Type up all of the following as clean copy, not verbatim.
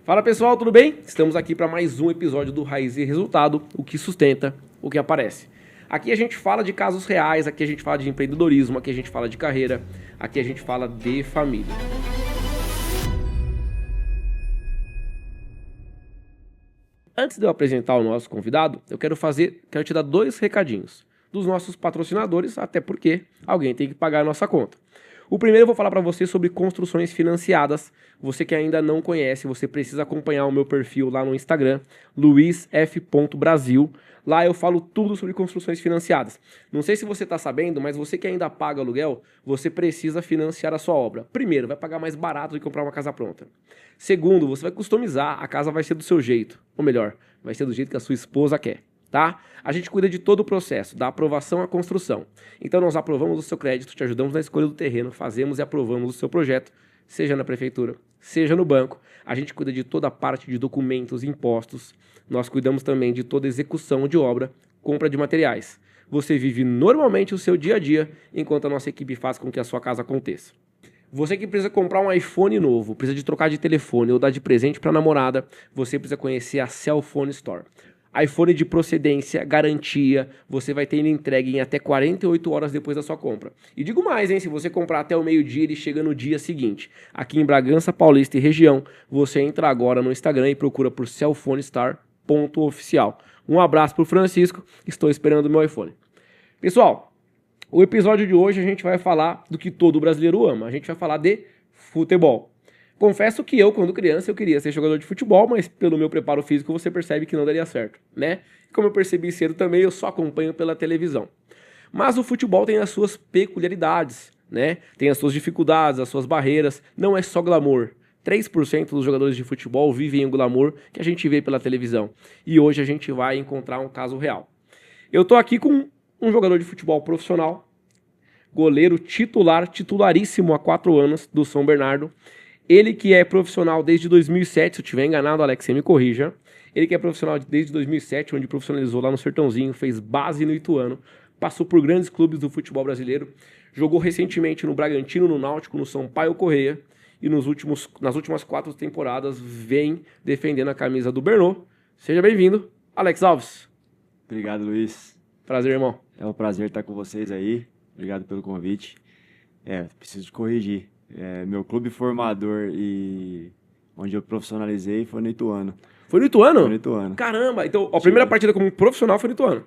Fala pessoal, tudo bem? Estamos aqui para mais um episódio do Raiz e Resultado, o que sustenta, o que aparece. Aqui a gente fala de casos reais, aqui a gente fala de empreendedorismo, aqui a gente fala de carreira, aqui a gente fala de família. Antes de eu apresentar o nosso convidado, eu quero te dar 2 recadinhos dos nossos patrocinadores, até porque alguém tem que pagar a nossa conta. O primeiro eu vou falar para você sobre construções financiadas. Você que ainda não conhece, você precisa acompanhar o meu perfil lá no Instagram, luisf.brasil. Lá eu falo tudo sobre construções financiadas. Não sei se você está sabendo, mas você que ainda paga aluguel, você precisa financiar a sua obra. Primeiro, vai pagar mais barato do que comprar uma casa pronta. Segundo, você vai customizar, a casa vai ser do seu jeito. Ou melhor, vai ser do jeito que a sua esposa quer. Tá? A gente cuida de todo o processo, da aprovação à construção. Então nós aprovamos o seu crédito, te ajudamos na escolha do terreno, fazemos e aprovamos o seu projeto, seja na prefeitura, seja no banco. A gente cuida de toda a parte de documentos, impostos. Nós cuidamos também de toda a execução de obra, compra de materiais. Você vive normalmente o seu dia a dia, enquanto a nossa equipe faz com que a sua casa aconteça. Você que precisa comprar um iPhone novo, precisa de trocar de telefone ou dar de presente para a namorada, você precisa conhecer a Cellphone Store. iPhone de procedência, garantia, você vai ter ele entregue em até 48 horas depois da sua compra. E digo mais, hein, se você comprar até o meio-dia, ele chega no dia seguinte. Aqui em Bragança, Paulista e região, você entra agora no Instagram e procura por cellphonestar.oficial. Um abraço pro Francisco, estou esperando o meu iPhone. Pessoal, o episódio de hoje a gente vai falar do que todo brasileiro ama, a gente vai falar de futebol. Confesso que eu, quando criança, eu queria ser jogador de futebol, mas pelo meu preparo físico você percebe que não daria certo, né? Como eu percebi cedo também, eu só acompanho pela televisão. Mas o futebol tem as suas peculiaridades, né? Tem as suas dificuldades, as suas barreiras, não é só glamour. 3% dos jogadores de futebol vivem o glamour que a gente vê pela televisão. E hoje a gente vai encontrar um caso real. Eu tô aqui com um jogador de futebol profissional, goleiro titularíssimo há 4 anos, do São Bernardo. Ele que é profissional desde 2007, se eu estiver enganado, Alex, você me corrija. Ele que é profissional desde 2007, onde profissionalizou lá no Sertãozinho, fez base no Ituano, passou por grandes clubes do futebol brasileiro, jogou recentemente no Bragantino, no Náutico, no Sampaio Corrêa, e nas últimas 4 temporadas vem defendendo a camisa do Brno. Seja bem-vindo, Alex Alves. Obrigado, Luiz. Prazer, irmão. É um prazer estar com vocês aí. Obrigado pelo convite. Preciso te corrigir. Meu clube formador e onde eu profissionalizei foi no Ituano. Foi no Ituano? Foi no Ituano. Caramba, então a primeira partida como profissional foi no Ituano.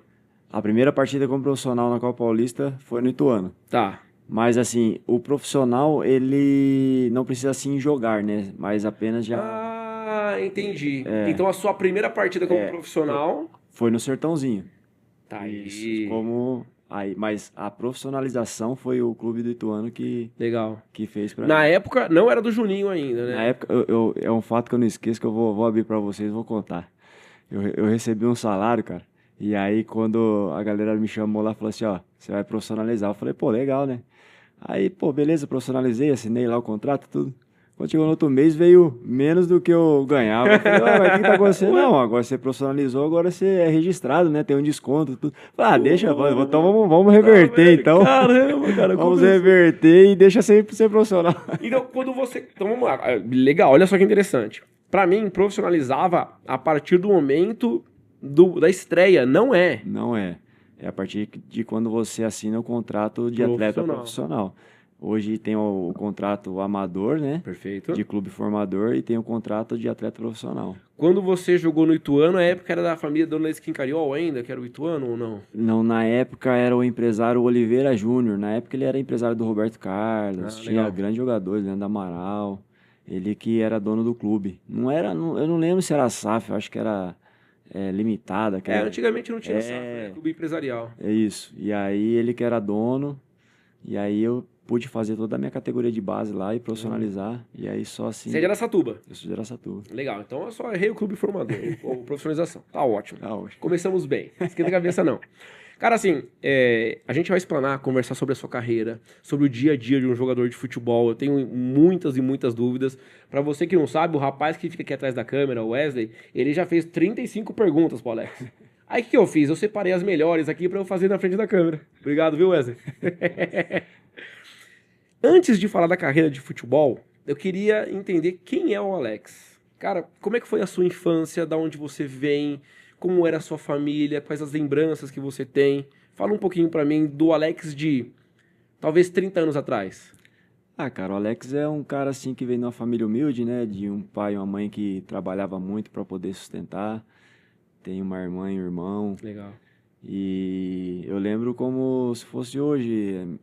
A primeira partida como profissional na Copa Paulista foi no Ituano. Tá. Mas assim, o profissional, ele não precisa assim jogar, né? Mas apenas já... Ah, entendi. Então a sua primeira partida como profissional... Foi no Sertãozinho. Tá aí. Isso, mas a profissionalização foi o clube do Ituano que fez pra mim. Na época, não era do Juninho ainda, né? Na época, é um fato que eu não esqueço, que eu vou abrir pra vocês e vou contar. Eu recebi um salário, cara, e aí quando a galera me chamou lá, falou assim, ó, você vai profissionalizar. Eu falei, pô, legal, né? Aí, pô, beleza, profissionalizei, assinei lá o contrato, tudo. Quando chegou no outro mês, veio menos do que eu ganhava. Eu falei, mas o que tá acontecendo? Não, agora você profissionalizou, agora você é registrado, né? Tem um desconto, tudo. Falei, deixa, então vamos reverter, então. Caramba, cara. Vamos reverter e deixa sempre ser profissional. Então, então vamos lá. Legal, olha só que interessante. Pra mim, profissionalizava a partir do momento da estreia, não é? Não é. É a partir de quando você assina o contrato de atleta profissional. Hoje tem o contrato amador, né? Perfeito. De clube formador, e tem o contrato de atleta profissional. Quando você jogou no Ituano, a época era da família Dona Esquincariol ainda, que era o Ituano ou não? Não, na época era o empresário Oliveira Júnior. Na época ele era empresário do Roberto Carlos, tinha grandes jogadores, Leandro Amaral. Ele que era dono do clube. Eu não lembro se era SAF, eu acho que era limitada. Antigamente não tinha SAF, era clube empresarial. É isso. E aí ele que era dono, e aí eu pude fazer toda a minha categoria de base lá e profissionalizar. E aí só assim... Você é de Araçatuba? Eu sou de Araçatuba. Legal, então eu só errei o clube formador, ou profissionalização. Tá ótimo. Tá ótimo. Começamos bem. Esquenta a cabeça, não. Cara, assim, a gente vai explanar, conversar sobre a sua carreira, sobre o dia a dia de um jogador de futebol. Eu tenho muitas e muitas dúvidas. Pra você que não sabe, o rapaz que fica aqui atrás da câmera, o Wesley, ele já fez 35 perguntas pro Alex. Aí o que eu fiz? Eu separei as melhores aqui pra eu fazer na frente da câmera. Obrigado, viu, Wesley? Antes de falar da carreira de futebol, eu queria entender quem é o Alex. Cara, como é que foi a sua infância? Da onde você vem? Como era a sua família? Quais as lembranças que você tem? Fala um pouquinho pra mim do Alex de talvez 30 anos atrás. Ah, cara, o Alex é um cara assim que veio de uma família humilde, né? De um pai e uma mãe que trabalhava muito para poder sustentar. Tem uma irmã e um irmão. Legal. E eu lembro como se fosse hoje.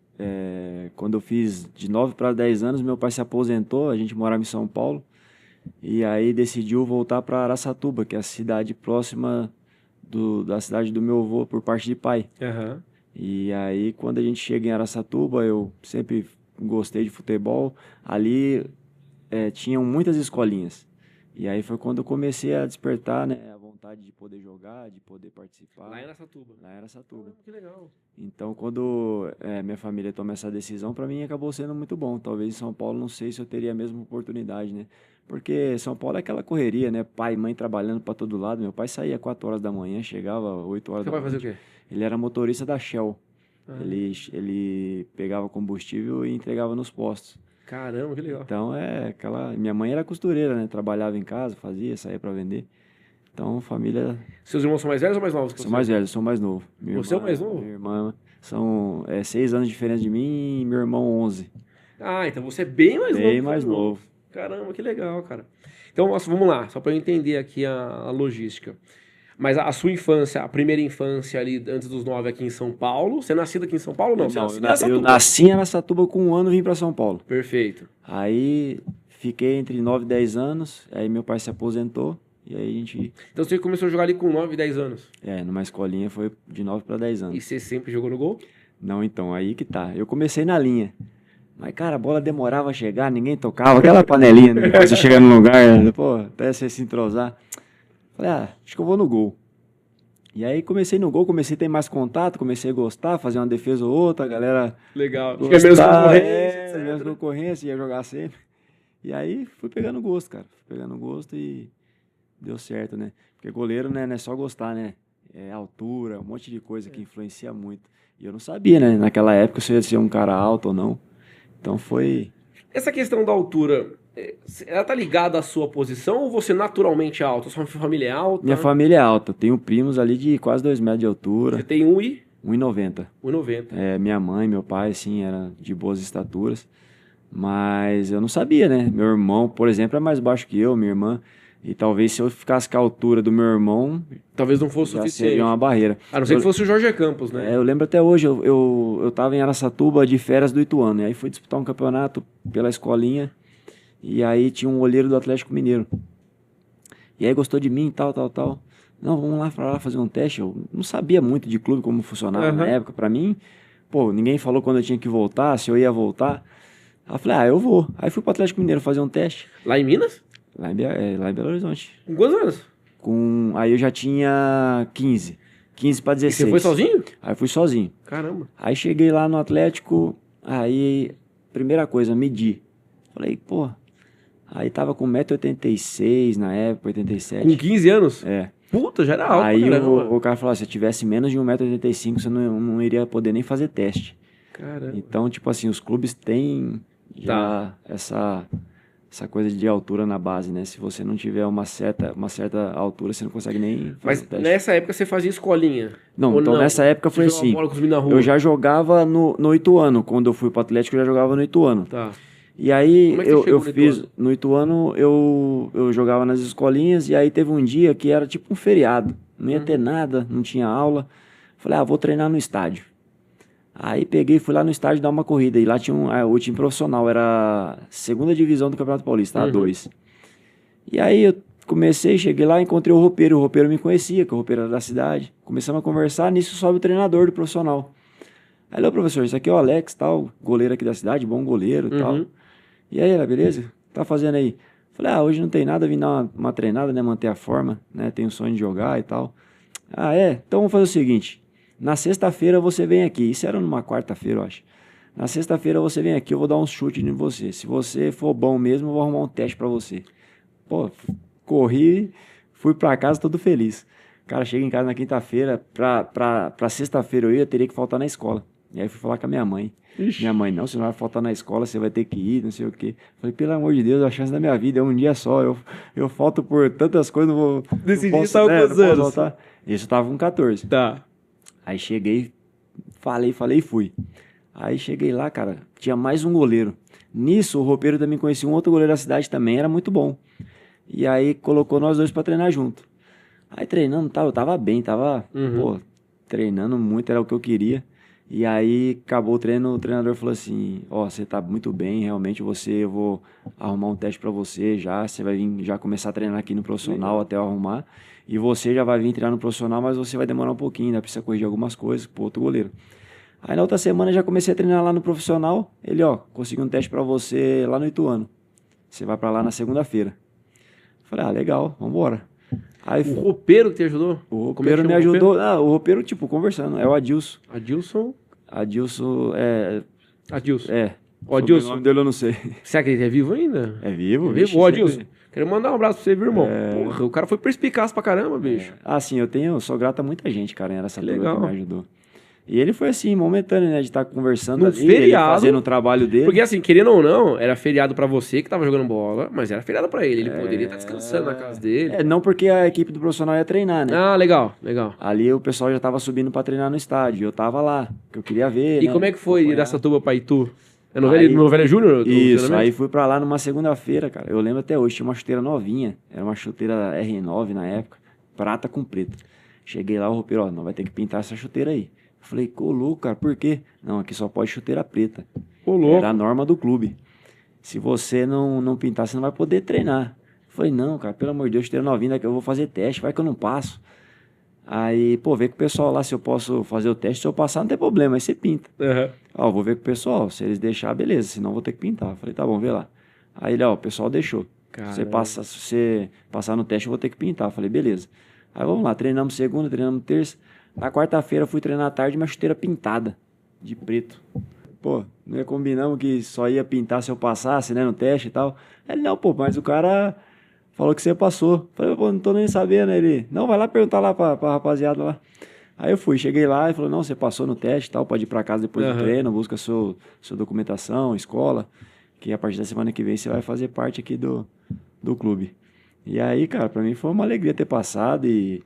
Quando eu fiz de 9 para 10 anos, meu pai se aposentou, a gente morava em São Paulo. E aí decidiu voltar para Araçatuba, que é a cidade próxima da cidade do meu avô, por parte de pai. Aham. E aí, quando a gente chega em Araçatuba, eu sempre gostei de futebol. Ali tinham muitas escolinhas. E aí foi quando eu comecei a despertar, né, a vontade de poder jogar, de poder participar. Lá em Araçatuba. Lá em Araçatuba. Que legal. Então, quando minha família toma essa decisão, para mim acabou sendo muito bom. Talvez em São Paulo, não sei se eu teria a mesma oportunidade, né? Porque São Paulo é aquela correria, né? Pai e mãe trabalhando para todo lado. Meu pai saía 4 horas da manhã, chegava 8 horas Você da vai fazer o noite. quê? Ele era motorista da Shell. Ah, Ele pegava combustível e entregava nos postos. caramba, que legal. Então, minha mãe era costureira, né? Trabalhava em casa, fazia, saía para vender. Então, família. Seus irmãos são mais velhos ou mais novos que Sou você? mais velho, sou mais novo. Você é o mais novo? Minha irmã são 6 anos de diferença de mim e meu irmão 11. Ah, então você é bem mais novo. Bem que mais os irmãos. novo. Caramba, que legal, cara. Então, nossa, vamos lá, só para eu entender aqui a logística. Mas a sua infância, a primeira infância ali, antes dos 9 aqui em São Paulo. Você é nascido aqui em São Paulo ou não? Você é nascido em Eu Araçatuba. nasci em Araçatuba com 1 ano e vim para São Paulo. Perfeito. Aí fiquei entre 9 e 10 anos, aí meu pai se aposentou, e aí a gente, Então você começou a jogar ali com 9, 10 anos. numa escolinha foi de 9 para 10 E anos. você sempre jogou no gol? Não, então, aí que tá. Eu comecei na linha. Mas, cara, a bola demorava a chegar, ninguém tocava. Aquela panelinha, né? Depois você chega no lugar, né? Pô, até você se entrosar. Falei, acho que eu vou no gol. E aí comecei no gol, comecei a ter mais contato, comecei a gostar, fazer uma defesa ou outra, a galera Legal. Acho gostar, que é menos concorrência, etc. menos concorrência, ia jogar sempre. E aí fui pegando gosto, cara. Fui pegando gosto e deu certo, né? Porque goleiro, né, não é só gostar, né? É altura, um monte de coisa que influencia muito. E eu não sabia, né, naquela época se eu ia ser um cara alto ou não. Então foi... Essa questão da altura, ela tá ligada à sua posição ou você naturalmente é alto? Sua família é alta? Minha família é alta, tenho primos ali de quase 2 metros de Você altura, tem 1,90. 1,90. Minha mãe, meu pai, assim, era de boas estaturas. Mas eu não sabia, né? Meu irmão, por exemplo, é mais baixo que eu, minha irmã. E talvez se eu ficasse com a altura do meu irmão, Talvez não fosse já suficiente. seria uma barreira. A não ser que fosse o Jorge Campos, né? Eu lembro até hoje, eu tava em Araçatuba de férias do Ituano. E aí fui disputar um campeonato pela escolinha. E aí tinha um olheiro do Atlético Mineiro. E aí gostou de mim, tal. Não, vamos lá pra lá fazer um teste. Eu não sabia muito de clube, como funcionava na época. Pra mim, ninguém falou quando eu tinha que voltar, se eu ia voltar. Aí eu falei, eu vou. Aí fui pro Atlético Mineiro fazer um teste. Lá em Minas? Lá em Belo Horizonte. Com quantos anos? Aí eu já tinha 15 para E 16. você foi sozinho? Aí eu fui sozinho. Caramba. Aí cheguei lá no Atlético, aí primeira coisa, medi. Falei, aí tava com 1,86 m na época, 87. Com 15 anos? É. Puta, já era alto, Aí pra caramba. o cara falou, se eu tivesse menos de 1,85 m, você não iria poder nem fazer teste. Caramba. Então, tipo assim, os clubes têm já essa coisa de altura na base, né? Se você não tiver uma certa altura, você não consegue nem fazer Mas o teste. nessa época você fazia escolinha? Não, Ou então nessa época foi Você jogava assim. bola com os meninos na rua? Eu já jogava no Ituano. Quando eu fui pro Atlético, eu já jogava no Ituano. Tá. E aí Como é que você eu chegou no fiz no Ituano, eu jogava nas escolinhas, e aí teve um dia que era tipo um feriado. Não ia ter nada, não tinha aula. Falei, vou treinar no estádio. Aí peguei, fui lá no estádio dar uma corrida. E lá tinha o time profissional, era a segunda divisão do Campeonato Paulista, A2. E aí eu cheguei lá, encontrei o roupeiro me conhecia, que o roupeiro era da cidade. Começamos a conversar, nisso sobe o treinador do profissional. Aí, professor, isso aqui é o Alex, tal, goleiro aqui da cidade, bom goleiro e tal. E aí, beleza? O que tá fazendo aí? Falei, hoje não tem nada, vim dar uma treinada, né, manter a forma, né, tenho sonho de jogar e tal. Então vamos fazer o seguinte, na sexta-feira você vem aqui, isso era numa quarta-feira, eu acho. Na sexta-feira você vem aqui, eu vou dar um chute em você. Se você for bom mesmo, eu vou arrumar um teste pra você. Corri, fui pra casa todo feliz. Cara, chega em casa na quinta-feira, pra sexta-feira teria que faltar na escola. E aí fui falar com a minha mãe. Ixi. Minha mãe, não, você não vai faltar na escola, você vai ter que ir, não sei o quê. Falei, pelo amor de Deus, a chance da minha vida é um dia só. Eu falto por tantas coisas, não vou. Decidi não posso, tava não quantos posso anos? voltar. Isso eu tava com 14. Tá. Aí cheguei, falei e fui. Aí cheguei lá, cara, tinha mais um goleiro. Nisso, o roupeiro também conhecia um outro goleiro da cidade também, era muito bom. E aí colocou nós dois pra treinar junto. Aí treinando, eu tava bem, pô, treinando muito, era o que eu queria. E aí acabou o treino, o treinador falou assim, ó, você tá muito bem, realmente eu vou arrumar um teste pra você já, você vai vir já começar a treinar aqui no profissional até eu arrumar. E você já vai vir treinar no profissional, mas você vai demorar um pouquinho, ainda precisa corrigir algumas coisas pro outro goleiro. Aí na outra semana já comecei a treinar lá no profissional. Ele, ó, consegui um teste pra você lá no Ituano. Você vai pra lá na segunda-feira. Falei, ah, legal, vambora. Aí O roupeiro que te ajudou? o Como é que roupeiro me chama o roupeiro? ajudou. Ah, o roupeiro, tipo, conversando. É o Adilson. Adilson? Adilson Adilson. é. Ô, Adilson, O nome dele eu não sei. será que ele é vivo ainda? É vivo, É vixe, vivo? Ô, sempre- Adilson, quero mandar um abraço pra você, viu, irmão? Porra, o cara foi perspicaz pra caramba, bicho. Ah, sim, sou grato a muita gente, cara, em Araçatuba que Legal. me ajudou. E ele foi assim, momentâneo, né, de estar conversando Num ali, ele feriado. fazendo o trabalho dele. Porque assim, querendo ou não, era feriado pra você que tava jogando bola, mas era feriado pra ele. Ele poderia estar descansando na casa dele. Não porque a equipe do profissional ia treinar, né? Ah, legal, legal. Ali o pessoal já tava subindo pra treinar no estádio, eu tava lá, que eu queria ver, E né, como é que foi acompanhar. Iraçatuba pra Itu? É Aí- no Velho Júnior? o Isso, treinamento? aí fui pra lá numa segunda-feira, cara. Eu lembro até hoje, tinha uma chuteira novinha. Era uma chuteira R9 na época, prata com preto. Cheguei lá, o roupeiro, ó, não vai ter que pintar essa chuteira aí. Eu falei, louco, cara, por quê? Não, aqui só pode chuteira preta. Ô, louco. Era a norma do clube. Se você não pintar, você não vai poder treinar. Eu falei, não, cara, pelo amor de Deus, chuteira novinha, daqui eu vou fazer teste, vai que eu não passo. Aí, pô, vê com o pessoal lá se eu posso fazer o teste. Se eu passar, não tem problema, aí você pinta. Aham. Ó, vou ver com o pessoal, se eles deixar, beleza, senão eu vou ter que pintar. Falei, tá bom, vê lá. Aí ele, ó, o pessoal deixou. Se você passar no teste, eu vou ter que pintar. Falei, beleza. Aí vamos lá, treinamos segunda, treinamos terça. Na quarta-feira fui treinar à tarde, uma chuteira pintada, de preto. Pô, não ia combinamos que só ia pintar se eu passasse, né, no teste e tal. Ele, não, pô, mas o cara falou que você passou. Falei, pô, não tô nem sabendo. Ele, não, vai lá perguntar lá pra rapaziada lá. Aí eu fui, cheguei lá e falou, não, você passou no teste e tal, pode ir pra casa depois do treino, busca sua documentação, escola, que a partir da semana que vem você vai fazer parte aqui do clube. E aí, cara, pra mim foi uma alegria ter passado e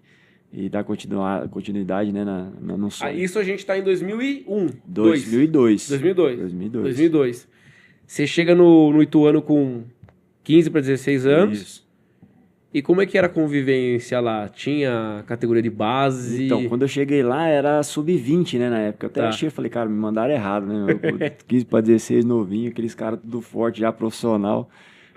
dar continuidade, né, no sonho. Ah, isso a gente tá em 2001. 2002. 2002. 2002. 2002. Você chega no Ituano com 15 para 16 anos. Isso. E como é que era a convivência lá? Tinha categoria de base? Então, quando eu cheguei lá, era sub-20, né, na época. Eu até Tá. achei, falei, cara, me mandaram errado, né, meu? 15 para 16, novinho, aqueles caras tudo forte, já profissional.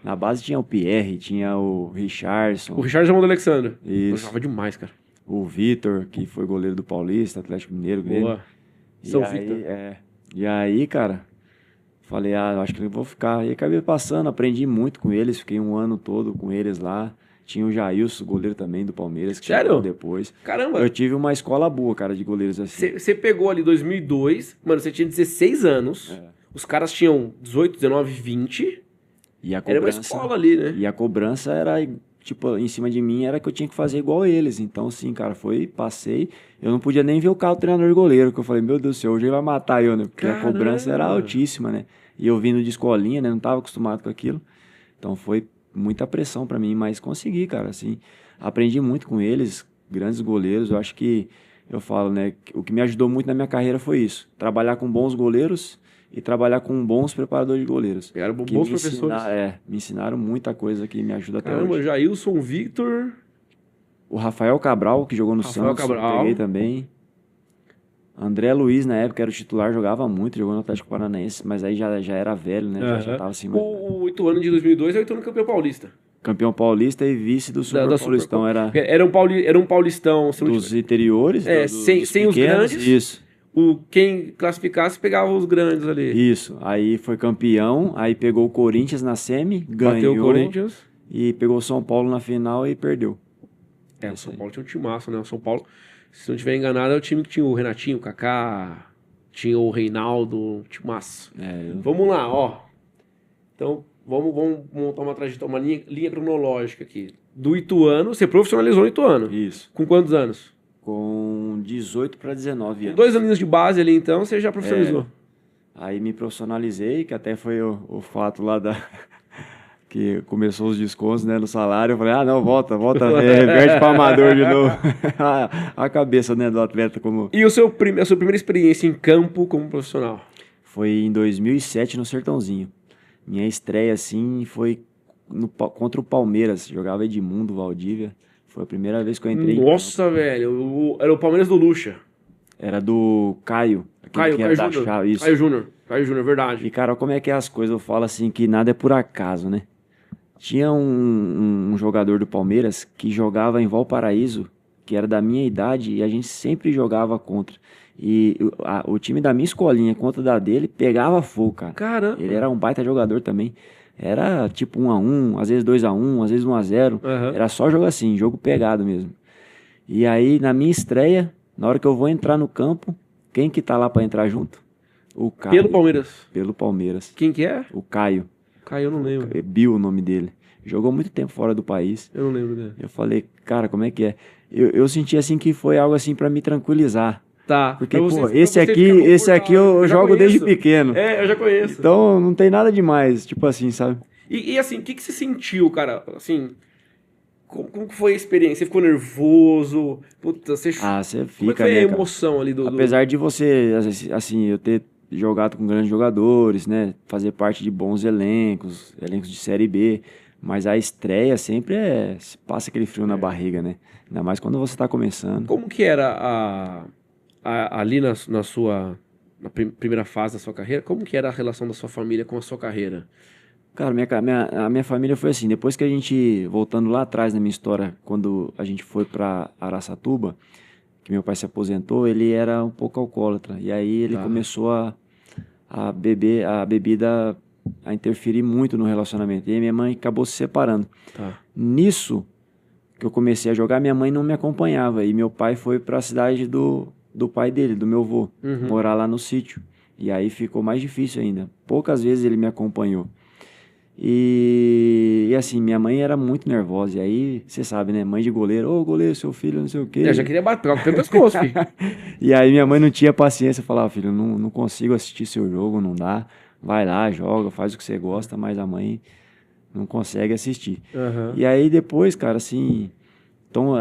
Na base tinha o Pierre, tinha o Richardson, O Richard chamou do Alexandre. Eu Isso. jogava demais, cara. o Vitor, que foi goleiro do Paulista, Atlético Mineiro. Boa. E São aí, Victor. E aí, cara, falei, acho que eu vou ficar. E acabei passando, aprendi muito com eles, fiquei um ano todo com eles lá. Tinha o Jailson, goleiro também do Palmeiras, que Sério? chegou depois. Caramba. Eu tive uma escola boa, cara, de goleiros assim. Você pegou ali 2002. Mano, você tinha 16 anos. É. Os caras tinham 18, 19, 20. E a Era uma cobrança, escola ali, né? e a cobrança era, tipo, em cima de mim, era que eu tinha que fazer igual eles. Então, assim, cara, passei. Eu não podia nem ver o carro do treinador de goleiro, que eu falei, meu Deus do céu, hoje ele vai matar eu, né? Porque a cobrança era Caramba. altíssima, né? E eu vindo de escolinha, né? Não tava acostumado com aquilo. Então, foi muita pressão pra mim, mas consegui, cara, assim. Aprendi muito com eles, grandes goleiros. Eu acho que, eu falo, né? O que me ajudou muito na minha carreira foi isso. Trabalhar com bons goleiros e trabalhar com bons preparadores de goleiros. Eram Que bons me professores. me ensinaram muita coisa que me ajuda até Caramba, hoje. Jailson, Victor. O Rafael Cabral, que jogou no Rafael Santos, eu Cabral. peguei também. André Luiz, na época, era o titular, jogava muito, jogou no Atlético Paranaense, mas aí já era velho, né? Já Aham. tava assim, mais velho. O Ituano de 2002 é o Ituano campeão paulista. Campeão paulista e vice do Super Da Paulistão. Supercopa. Era Era um paulistão. Se não dos tiver- interiores, É, dos sem os pequenos, grandes. Isso, Quem classificasse pegava os grandes ali. isso. Aí foi campeão, aí pegou o Corinthians na semi, Bateu o ganhou, Corinthians. e pegou o São Paulo na final e perdeu. É, o Isso São aí. Paulo tinha um timaço, né? O São Paulo, se não estiver enganado, é o time que tinha o Renatinho, o Kaká, tinha o Reinaldo, timaço. Vamos lá, ó. Então, vamos montar uma trajetória, linha cronológica aqui. Do Ituano, você profissionalizou no Ituano. Isso. Com quantos anos? Com 18 para 19 anos. 2 aninhos de base ali, então, você já profissionalizou. Aí me profissionalizei, que até foi o fato lá da... que começou os descontos, né, no salário. Eu falei, não, volta, reverte para amador de novo. A cabeça, né, do atleta como... E a sua primeira experiência em campo como profissional? Foi em 2007 no Sertãozinho. Minha estreia, assim, foi contra o Palmeiras. Jogava Edmundo, Valdívia. Foi a primeira vez que eu entrei. Nossa, velho. Era o Palmeiras do Lucha. Era do Caio. Caio Júnior. Isso. Caio Júnior, verdade. E, cara, como é que é as coisas? Eu falo assim que nada é por acaso, né? Tinha um jogador do Palmeiras que jogava em Valparaíso, que era da minha idade, e a gente sempre jogava contra. E o time da minha escolinha contra da dele pegava fogo, cara. Caramba. Ele era um baita jogador também. Era tipo 1-1, às vezes 2-1, às vezes 1-0. Era só jogo assim, jogo pegado mesmo. E aí, na minha estreia, na hora que eu vou entrar no campo, quem que tá lá pra entrar junto? O Caio. Pelo Palmeiras? Pelo Palmeiras. Quem que é? O Caio. Caio, eu não lembro. É Bill o nome dele. Jogou muito tempo fora do país. Eu não lembro dele. Eu falei, cara, como é que é? Eu senti assim que foi algo assim pra me tranquilizar. Tá. Porque, pô, esse aqui eu jogo desde pequeno. É, eu já conheço. Então não tem nada demais, tipo assim, sabe? E assim, o que você sentiu, cara? Assim, como que foi a experiência? Você ficou nervoso? Puta, você... você fica, como é que foi né, a cara? emoção ali do... Apesar de você, assim, eu ter jogado com grandes jogadores, né? Fazer parte de bons elencos de Série B. Mas a estreia sempre passa aquele frio na barriga, né? Ainda mais quando você tá começando. Como que era ali na primeira fase da sua carreira, como que era a relação da sua família com a sua carreira? Cara, a minha família foi assim, depois que a gente, voltando lá atrás na minha história, quando a gente foi para Araçatuba, que meu pai se aposentou, ele era um pouco alcoólatra, e aí ele começou a beber, a bebida a interferir muito no relacionamento, e aí minha mãe acabou se separando. Nisso que eu comecei a jogar, minha mãe não me acompanhava, e meu pai foi para a cidade do pai dele, do meu avô, morar lá no sítio, e aí ficou mais difícil ainda. Poucas vezes ele me acompanhou. E assim, minha mãe era muito nervosa. E aí, você sabe, né? Mãe de goleiro, goleiro, seu filho, não sei o quê. Eu já queria bater pelo pescoço, filho. E aí minha mãe não tinha paciência. Falava, filho, não consigo assistir seu jogo, não dá. Vai lá, joga, faz o que você gosta, mas a mãe não consegue assistir. E aí depois, cara, assim... Então,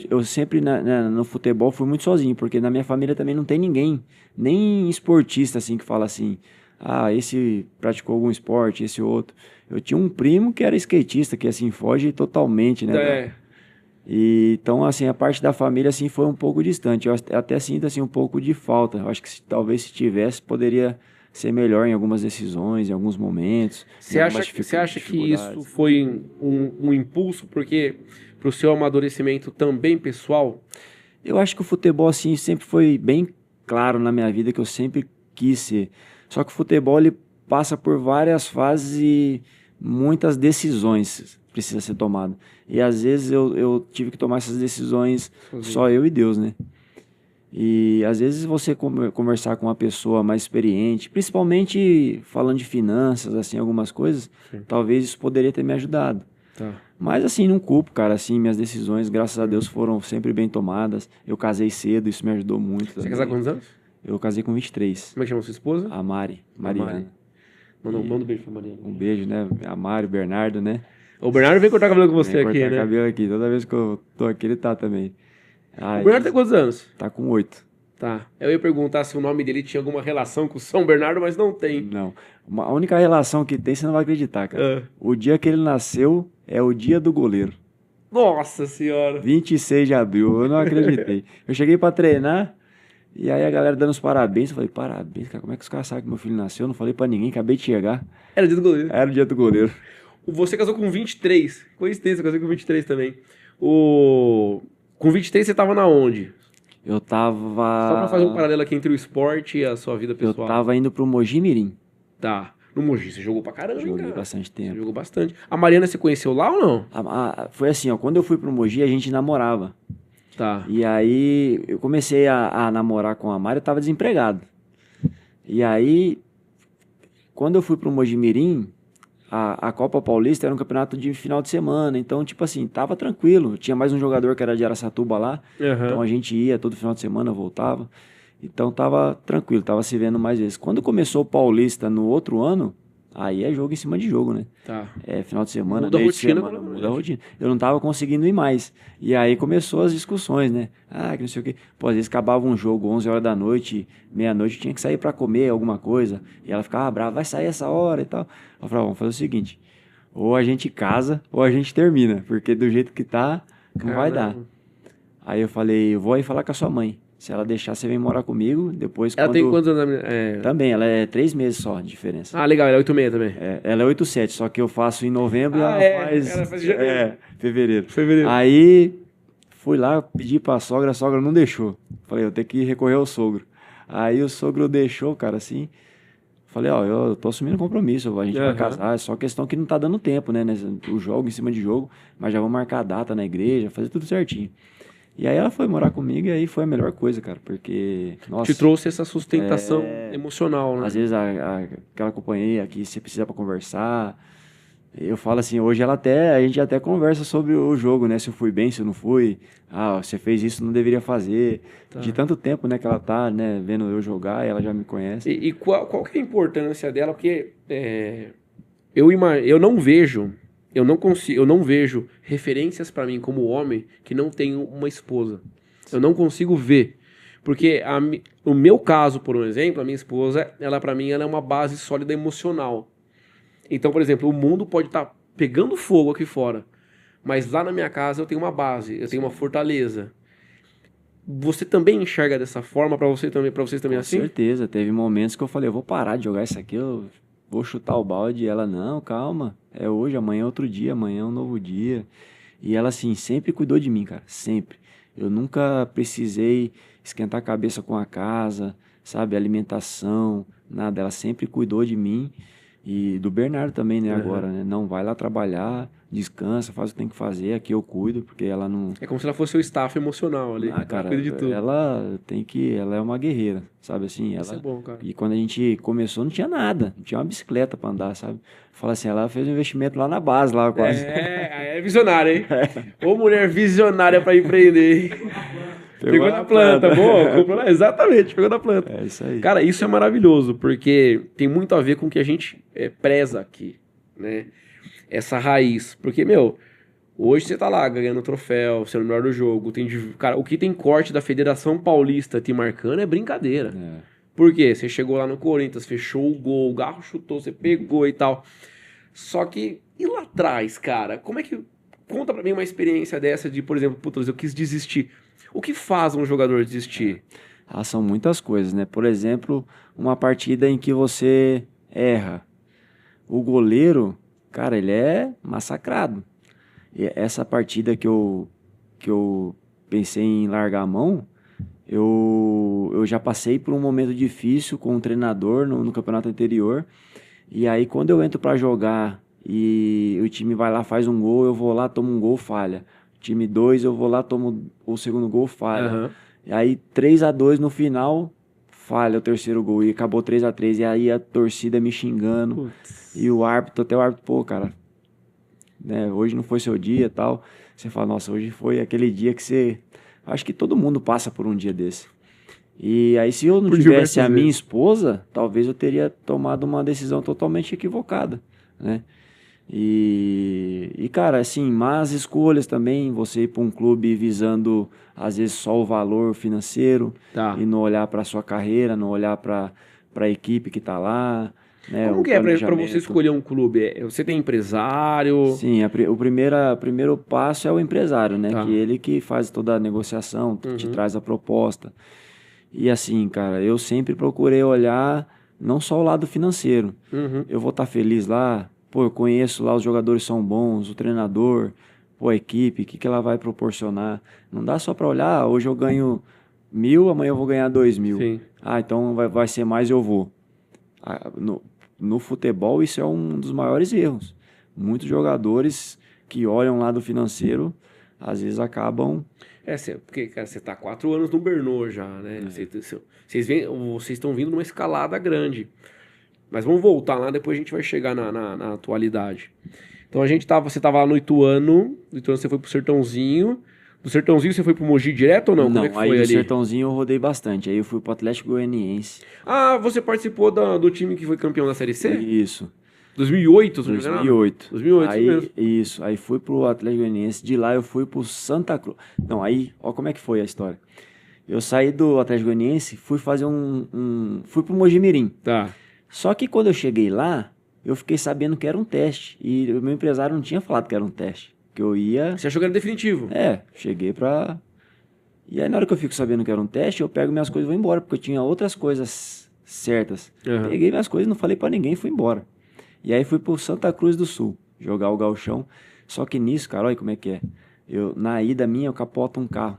eu sempre no futebol fui muito sozinho, porque na minha família também não tem ninguém, nem esportista, assim, que fala assim... esse praticou algum esporte, esse outro. Eu tinha um primo que era skatista, que assim, foge totalmente, né? E, então, assim, a parte da família, assim, foi um pouco distante. Eu até sinto, assim, um pouco de falta. Eu acho que talvez se tivesse, poderia ser melhor em algumas decisões, em alguns momentos. Você acha que isso foi um impulso pro seu amadurecimento também pessoal? Eu acho que o futebol, assim, sempre foi bem claro na minha vida, que eu sempre quis ser. Só que o futebol, ele passa por várias fases e muitas decisões precisam ser tomadas. E às vezes eu tive que tomar essas decisões só eu e Deus, né? E às vezes você conversar com uma pessoa mais experiente, principalmente falando de finanças, assim, algumas coisas, talvez isso poderia ter me ajudado. Mas assim, não culpo, cara, assim, minhas decisões, graças a Deus, foram sempre bem tomadas. Eu casei cedo, isso me ajudou muito. Você casou com quantos anos? Eu casei com 23. Como é que chama sua esposa? A Mariana. Manda um beijo pra Mariana. Um beijo, né? A Mari, o Bernardo, né? O Bernardo vem cortar cabelo com você aqui, né? Cortar cabelo aqui. Toda vez que eu tô aqui, ele tá também. O Bernardo tem quantos anos? Tá com 8. Tá. Eu ia perguntar se o nome dele tinha alguma relação com o São Bernardo, mas não tem. Não. A única relação que tem, você não vai acreditar, cara. O dia que ele nasceu é o dia do goleiro. Nossa senhora. 26 de abril. Eu não acreditei. Eu cheguei pra treinar... E aí a galera dando os parabéns, eu falei, parabéns, cara, como é que os caras sabem que meu filho nasceu? Eu não falei pra ninguém, acabei de chegar. Era o dia do goleiro. Era o dia do goleiro. Você casou com 23. Coincidência, eu casei com 23 também. Com 23 você tava na onde? Eu tava... Só pra fazer um paralelo aqui entre o esporte e a sua vida pessoal. Eu tava indo pro Mogi Mirim. Tá. No Mogi, você jogou pra caramba, Joguei cara. bastante tempo. Você jogou bastante. A Mariana você conheceu lá ou não? Foi assim, ó, quando eu fui pro Mogi, a gente namorava. Tá. E aí eu comecei a namorar com a Mari, eu tava desempregado. E aí, quando eu fui pro Mogi Mirim, a Copa Paulista era um campeonato de final de semana, então, tipo assim, tava tranquilo. Tinha mais um jogador que era de Araçatuba lá, então Aham. a gente ia todo final de semana, voltava. Então tava tranquilo, tava se vendo mais vezes. Quando começou o Paulista no outro ano, aí é jogo em cima de jogo, né? Tá. É final de semana, Muda a meio de rotina semana, muda a completamente. rotina. Eu não tava conseguindo ir mais. E aí começou as discussões, né? Ah, que não sei o quê. Pô, às vezes acabava um jogo 11 horas da noite, meia-noite, tinha que sair pra comer alguma coisa. E ela ficava brava, vai sair essa hora e tal. Eu falava, vamos fazer o seguinte, ou a gente casa, ou a gente termina, porque do jeito que tá, não vai dar. Caramba. Aí eu falei, eu vou aí falar com a sua mãe. Se ela deixar, você vem morar comigo. Depois, Ela tem quando... quantos anos? É... Também, ela é 3 meses só de diferença. Ah, legal, ela é 86 também. É, ela é 8,7, só que eu faço em novembro e Ah, ela é. faz, Ela faz em janeiro. fevereiro. Fevereiro. Aí fui lá, pedi pra sogra, a sogra não deixou. Falei, eu tenho que recorrer ao sogro. Aí o sogro deixou, cara, assim. Falei, ó, eu tô assumindo compromisso, a gente vai Aham. casar, é só questão que não tá dando tempo, né? O jogo em cima de jogo, mas já vou marcar a data na igreja, fazer tudo certinho. E aí ela foi morar comigo e aí foi a melhor coisa, cara, porque, Te nossa, trouxe essa sustentação emocional, às né? vezes aquela companhia que você precisa pra conversar, eu falo assim, hoje a gente até conversa sobre o jogo, né? Se eu fui bem, se eu não fui. Ah, você fez isso, não deveria fazer. De Tá. tanto tempo, né, que ela tá, né, vendo eu jogar, ela já me conhece. E qual que é a importância dela? Porque eu não vejo, eu não consigo, eu não vejo referências pra mim como homem que não tenho uma esposa. Eu não consigo ver. Porque no meu caso, por um exemplo, a minha esposa, ela para mim ela é uma base sólida emocional. Então, por exemplo, o mundo pode estar pegando fogo aqui fora, mas lá na minha casa eu tenho uma base, eu tenho uma fortaleza. Você também enxerga dessa forma para você também, para vocês também é Com assim? certeza, teve momentos que eu falei, eu vou parar de jogar isso aqui, eu vou chutar o balde. E ela, não, calma, é hoje, amanhã é outro dia, amanhã é um novo dia. E ela, assim, sempre cuidou de mim, cara, sempre. Eu nunca precisei esquentar a cabeça com a casa, sabe, alimentação, nada. Ela sempre cuidou de mim e do Bernardo também, né, Aham. agora, né? Não, vai lá trabalhar, descansa, faz o que tem que fazer, aqui eu cuido, porque ela não... É como se ela fosse o staff emocional ali. Ah, Ela cara, cuida de tudo. ela é uma guerreira, sabe assim, Isso é ela... bom, cara. E quando a gente começou não tinha nada, não tinha uma bicicleta pra andar, sabe? Fala assim, ela fez um investimento lá na base, lá quase. É visionária, hein? Ô mulher visionária pra empreender, hein? Pegou Pegou na na planta, planta. boa, comprou na... Exatamente, pegou na planta. É isso aí. Cara, isso é maravilhoso, porque tem muito a ver com o que a gente preza aqui, né? Essa raiz. Porque, meu, hoje você tá lá ganhando troféu, sendo o melhor do jogo. Cara, o que tem corte da Federação Paulista te marcando é brincadeira. É. Por quê? Você chegou lá no Corinthians, fechou o gol, o Garro chutou, você pegou e tal. Só que, e lá atrás, cara? Como é que. Conta pra mim uma experiência dessa de, por exemplo, putz, eu quis desistir. O que faz um jogador desistir? Ah, são muitas coisas, né? Por exemplo, uma partida em que você erra. O goleiro, cara, ele é massacrado. E essa partida que eu pensei em largar a mão, eu já passei por um momento difícil com um treinador no campeonato anterior. E aí, quando eu entro pra jogar e o time vai lá, faz um gol, eu vou lá, tomo um gol, falha. Time 2 eu vou lá, tomo o segundo gol, falha. Aham. E aí, 3-2 no final, falha o terceiro gol. E acabou 3-3. E aí, a torcida me xingando. Putz. E o árbitro, até o árbitro, pô, cara, né, hoje não foi seu dia e tal. Você fala, nossa, hoje foi aquele dia que você... Acho que todo mundo passa por um dia desse. E aí, se eu não Por tivesse a diversas minha vezes. esposa, talvez eu teria tomado uma decisão totalmente equivocada, né? Cara, assim, más escolhas também, você ir para um clube visando, às vezes, só o valor financeiro Tá. e não olhar para a sua carreira, não olhar para a equipe que está lá, né? Como O que é pra você planejamento. escolher um clube? Você tem empresário? Sim, o primeiro passo é o empresário, né? Tá. Que ele que faz toda a negociação, te Uhum. traz a proposta. E assim, cara, eu sempre procurei olhar não só o lado financeiro. Uhum. Eu vou estar feliz lá, pô, eu conheço lá, os jogadores são bons, o treinador, pô, a equipe, o que que ela vai proporcionar. Não dá só para olhar, ah, hoje eu ganho 1.000, amanhã eu vou ganhar 2.000. Sim. Ah, então vai ser mais, eu vou. Ah, no futebol, isso é um dos maiores erros. Muitos jogadores que olham lá do financeiro, às vezes acabam. Porque, cara, você tá há 4 anos no Bernô já, né? Vocês estão vindo numa escalada grande. Mas vamos voltar lá, depois a gente vai chegar na atualidade. Então você tava lá no Ituano você foi pro Sertãozinho. Do Sertãozinho você foi pro Mogi direto ou não? Como é que Não, aí foi do ali? Sertãozinho eu rodei bastante. Aí eu fui pro Atlético Goianiense. Ah, você participou do time que foi campeão da Série C? Isso, 2008, se não me engano. 2008. 2008, isso Aí, mesmo. isso, aí fui pro Atlético Goianiense. De lá eu fui pro Santa Cruz. Não, aí, ó como é que foi a história. Eu saí do Atlético Goianiense, fui fazer fui pro Mojimirim. Tá. Só que quando eu cheguei lá, eu fiquei sabendo que era um teste. E o meu empresário não tinha falado que era um teste. Que eu ia... Você achou que era definitivo? Cheguei pra... E aí na hora que eu fico sabendo que era um teste, eu pego minhas coisas e vou embora. Porque eu tinha outras coisas certas. Uhum. Peguei minhas coisas, não falei pra ninguém e fui embora. E aí fui pro Santa Cruz do Sul, jogar o gauchão. Só que nisso, cara, olha como é que é. Na ida minha, eu capoto um carro.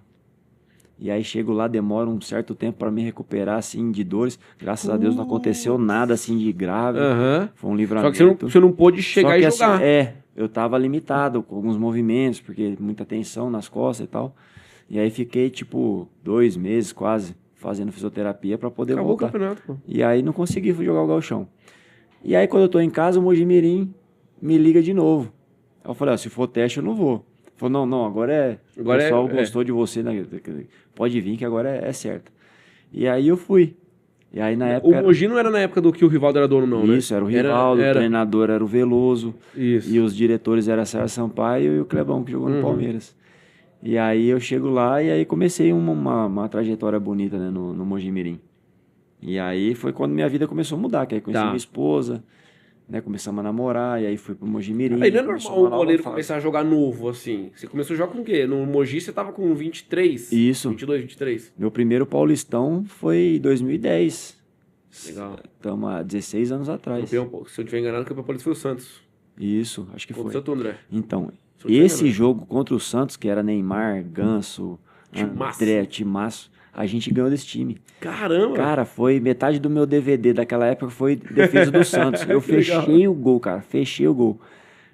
E aí chego lá, demora um certo tempo pra me recuperar, assim, de dores. Graças a Deus não aconteceu nada, assim, de grave. Aham. Foi um Só livramento. que você não pôde chegar Só que, e assim, jogar. eu tava limitado com alguns movimentos, porque muita tensão nas costas e tal. E aí fiquei, tipo, 2 meses quase fazendo fisioterapia pra poder Acabou o voltar. campeonato, pô. E aí não consegui jogar o gauchão. E aí quando eu tô em casa, o Mojimirim me liga de novo. Aí eu falei, se for teste eu não vou. Ele falou, não, agora o pessoal gostou de você, né? Pode vir que agora é certo. E aí eu fui. E aí na época... O Mogi não era na época do que o Rivaldo era dono, não, né? Isso, era o Rivaldo, o treinador era o Veloso. Isso. E os diretores eram a Sérgio Sampaio e o Clebão, que jogou no Palmeiras. E aí eu chego lá e aí comecei uma trajetória bonita, né, no Mojimirim. E aí foi quando minha vida começou a mudar, que aí conheci minha esposa, né, começamos a namorar, e aí fui pro Mojimirim. Aí não é normal um goleiro começar a jogar novo, assim. Você começou a jogar com o quê? No Mogi você tava com 23? Isso. 22, 23? Meu primeiro Paulistão foi em 2010. Legal. Estamos há 16 anos atrás. Campeão, se eu não estiver enganado, o campeão paulista foi o Santos. Isso, acho que Contra o foi. Santo André. Então, Se eu não esse estiver jogo contra o Santos, que era Neymar, Ganso, Timaço. André, Timaço, a gente ganhou desse time. Caramba! Cara, foi metade do meu DVD daquela época foi defesa do Santos. Eu fechei o gol, cara, fechei o gol.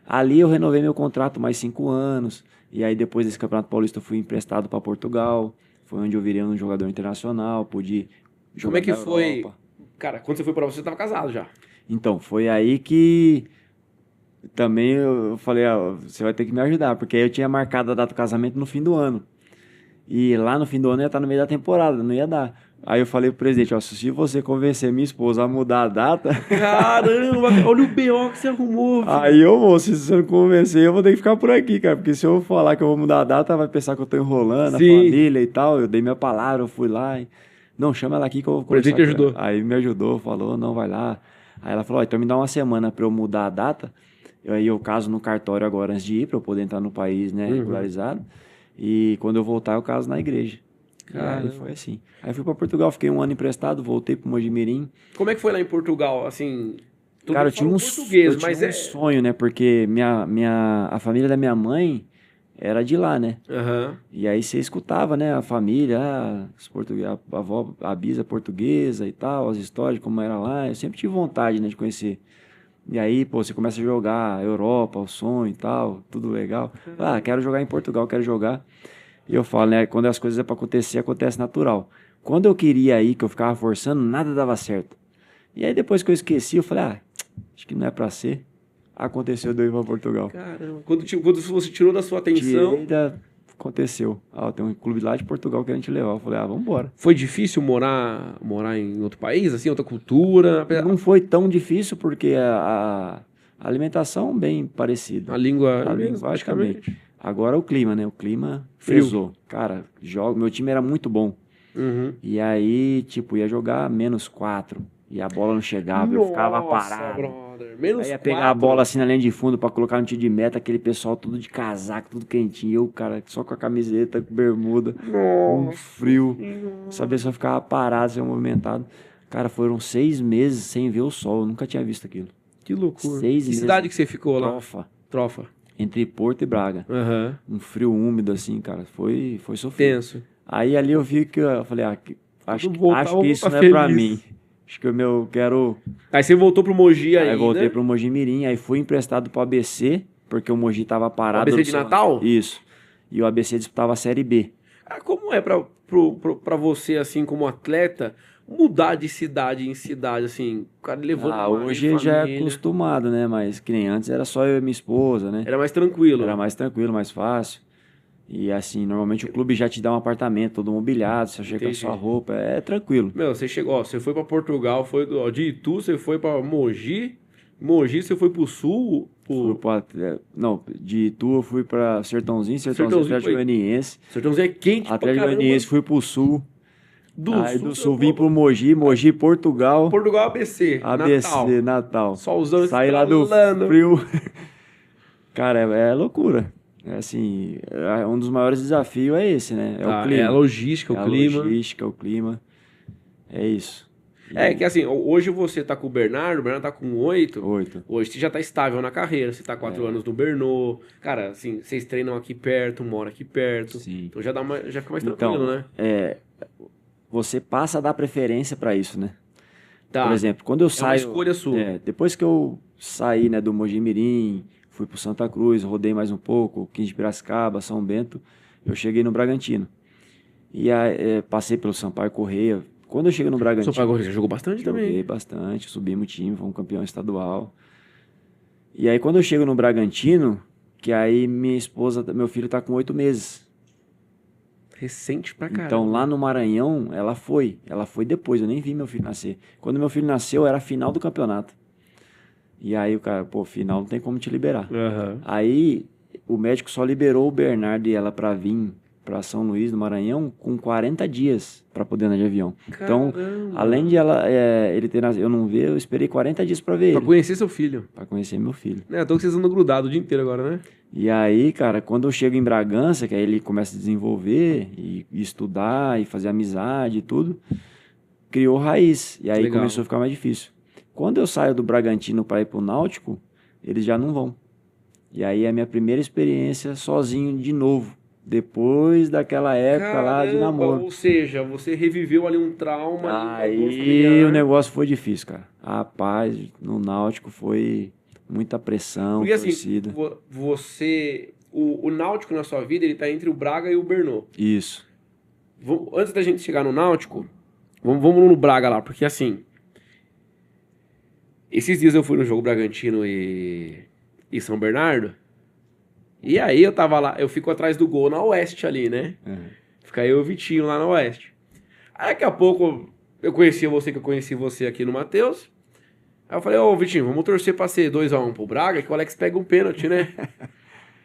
Ali eu renovei meu contrato mais 5 anos. E aí depois desse Campeonato Paulista eu fui emprestado para Portugal. Foi onde eu virei um jogador internacional, pude jogar. Como é que na foi? Europa. Cara, quando você foi pra você tava casado já. Então, foi aí que também eu falei, você vai ter que me ajudar, porque aí eu tinha marcado a data do casamento no fim do ano. E lá no fim do ano eu ia estar no meio da temporada, não ia dar. Aí eu falei pro presidente, se você convencer minha esposa a mudar a data... Caramba, olha o B.O. que você arrumou. Filho. Aí se você não convencer, eu vou ter que ficar por aqui, cara. Porque se eu falar que eu vou mudar a data, vai pensar que eu tô enrolando a família e tal. Eu dei minha palavra, eu fui lá e... Não, chama ela aqui que eu vou conversar. O presidente ajudou. Aí me ajudou, falou, não, vai lá. Aí ela falou, então me dá uma semana pra eu mudar a data. Aí eu caso no cartório agora antes de ir, pra eu poder entrar no país, né, regularizado. E quando eu voltar, eu caso na igreja. Aí foi assim. Aí fui pra Portugal, fiquei 1 ano emprestado, voltei pro Mojimirim. Como é que foi lá em Portugal, assim... Cara, eu tinha um sonho, né? Porque a família da minha mãe era de lá, né? E aí você escutava, né? A família, a avó, a bisa portuguesa e tal, as histórias de como era lá. Eu sempre tive vontade, né, de conhecer. E aí, você começa a jogar Europa, o sonho e tal, tudo legal. Quero jogar em Portugal, quero jogar. E eu falo, né? Quando as coisas é pra acontecer, acontece natural. Quando eu queria ir, que eu ficava forçando, nada dava certo. E aí depois que eu esqueci, eu falei, acho que não é pra ser. Aconteceu de eu ir pra Portugal. Caramba, quando você tirou da sua atenção... Aconteceu. Tem um clube lá de Portugal que a gente levou. Eu falei, vamos embora. Foi difícil morar em outro país, assim, outra cultura? Não foi tão difícil, porque a alimentação bem parecida. A língua praticamente. Agora o clima, né? O clima frisou. Cara, meu time era muito bom. E aí, ia jogar -4. E a bola não chegava, eu ficava parado. Brother. Aí ia pegar a bola assim na linha de fundo pra colocar no tiro de meta, aquele pessoal tudo de casaco, tudo quentinho. E eu, cara, só com a camiseta, com bermuda, um frio. Essa pessoa ficava parada, sem movimentado. Cara, foram 6 meses sem ver o sol. Eu nunca tinha visto aquilo. Que loucura. 6 meses. Que cidade que você ficou lá? Trofa. Entre Porto e Braga. Um frio úmido, assim, cara. Foi sofrido. Tenso. Aí ali eu vi que eu falei, acho que isso não é feliz. pra mim. Acho que eu quero... Aí você voltou pro Mogi ainda? Aí voltei pro Mojimirim, aí fui emprestado pro ABC, porque o Mogi tava parado. O ABC de Natal? Isso. E o ABC disputava a Série B. Como é pra você, assim, como atleta, mudar de cidade em cidade, assim, o cara levando Hoje já é acostumado, né? Mas que nem antes era só eu e minha esposa, né? Era mais tranquilo. Era mais tranquilo, mais fácil. E assim, normalmente o clube já te dá um apartamento todo mobiliado, você chega com a sua roupa, é tranquilo. Meu, você chegou, ó, você foi pra Portugal, de Itu, você foi pra Mogi, Mogi você foi pro sul, de Itu eu fui pra Sertãozinho Atlético Goianiense. Sertãozinho é quente pra Atlético Goianiense fui pro sul. Do sul vim pro Mogi, Portugal. Portugal, ABC, Natal. Solzão saí lá do frio. Cara, é loucura. É assim, um dos maiores desafios é esse, né? É o clima. É a logística, o clima. Logística, o clima. É isso. Que assim, hoje você tá com o Bernardo tá com 8. 8. Hoje você já tá estável na carreira, você tá 4 anos no Bernô. Cara, assim, vocês treinam aqui perto, moram aqui perto. Sim. Então já fica mais tranquilo, né? Você passa a dar preferência pra isso, né? Tá. Por exemplo, quando eu saio... É uma escolha sua. Depois que eu saí, né, do Mojimirim, fui pro Santa Cruz, rodei mais um pouco, 15 de Piracicaba, São Bento, eu cheguei no Bragantino. E aí, passei pelo Sampaio Corrêa. Quando eu cheguei no Bragantino... Sampaio Corrêa, você jogou bastante também? Joguei bastante, subimos o time, fomos campeão estadual. E aí, quando eu chego no Bragantino, que aí minha esposa, meu filho tá com 8 meses. Recente pra caramba. Então, lá no Maranhão, ela foi depois, eu nem vi meu filho nascer. Quando meu filho nasceu, era a final do campeonato. E aí o cara, final não tem como te liberar. Uhum. Aí o médico só liberou o Bernardo e ela pra vir pra São Luís, do Maranhão, com 40 dias pra poder andar de avião. Caramba. Então, além de ele ter nascido, eu não ver, eu esperei 40 dias pra ver ele. Pra conhecer seu filho. Pra conhecer meu filho. Tô que vocês andam grudados o dia inteiro agora, né? E aí, cara, quando eu chego em Bragança, que aí ele começa a desenvolver e estudar e fazer amizade e tudo, criou raiz. E aí começou a ficar mais difícil. Quando eu saio do Bragantino para ir pro Náutico, eles já não vão. E aí é a minha primeira experiência sozinho de novo. Depois daquela época lá de namoro. Ou seja, você reviveu ali um trauma. Aí o negócio foi difícil, cara. Rapaz, no Náutico foi muita pressão, porque torcida. Assim, você... O Náutico na sua vida, ele tá entre o Braga e o Bernô. Isso. Antes da gente chegar no Náutico, vamos no Braga lá, porque assim... Esses dias eu fui no jogo Bragantino e São Bernardo. E aí eu tava lá, eu fico atrás do gol na Oeste ali, né? Uhum. Fica eu e o Vitinho lá na Oeste. Aí daqui a pouco eu conheci você aqui no Matheus. Aí eu falei, Vitinho, vamos torcer pra ser 2x1 pro Braga, que o Alex pega um pênalti, né?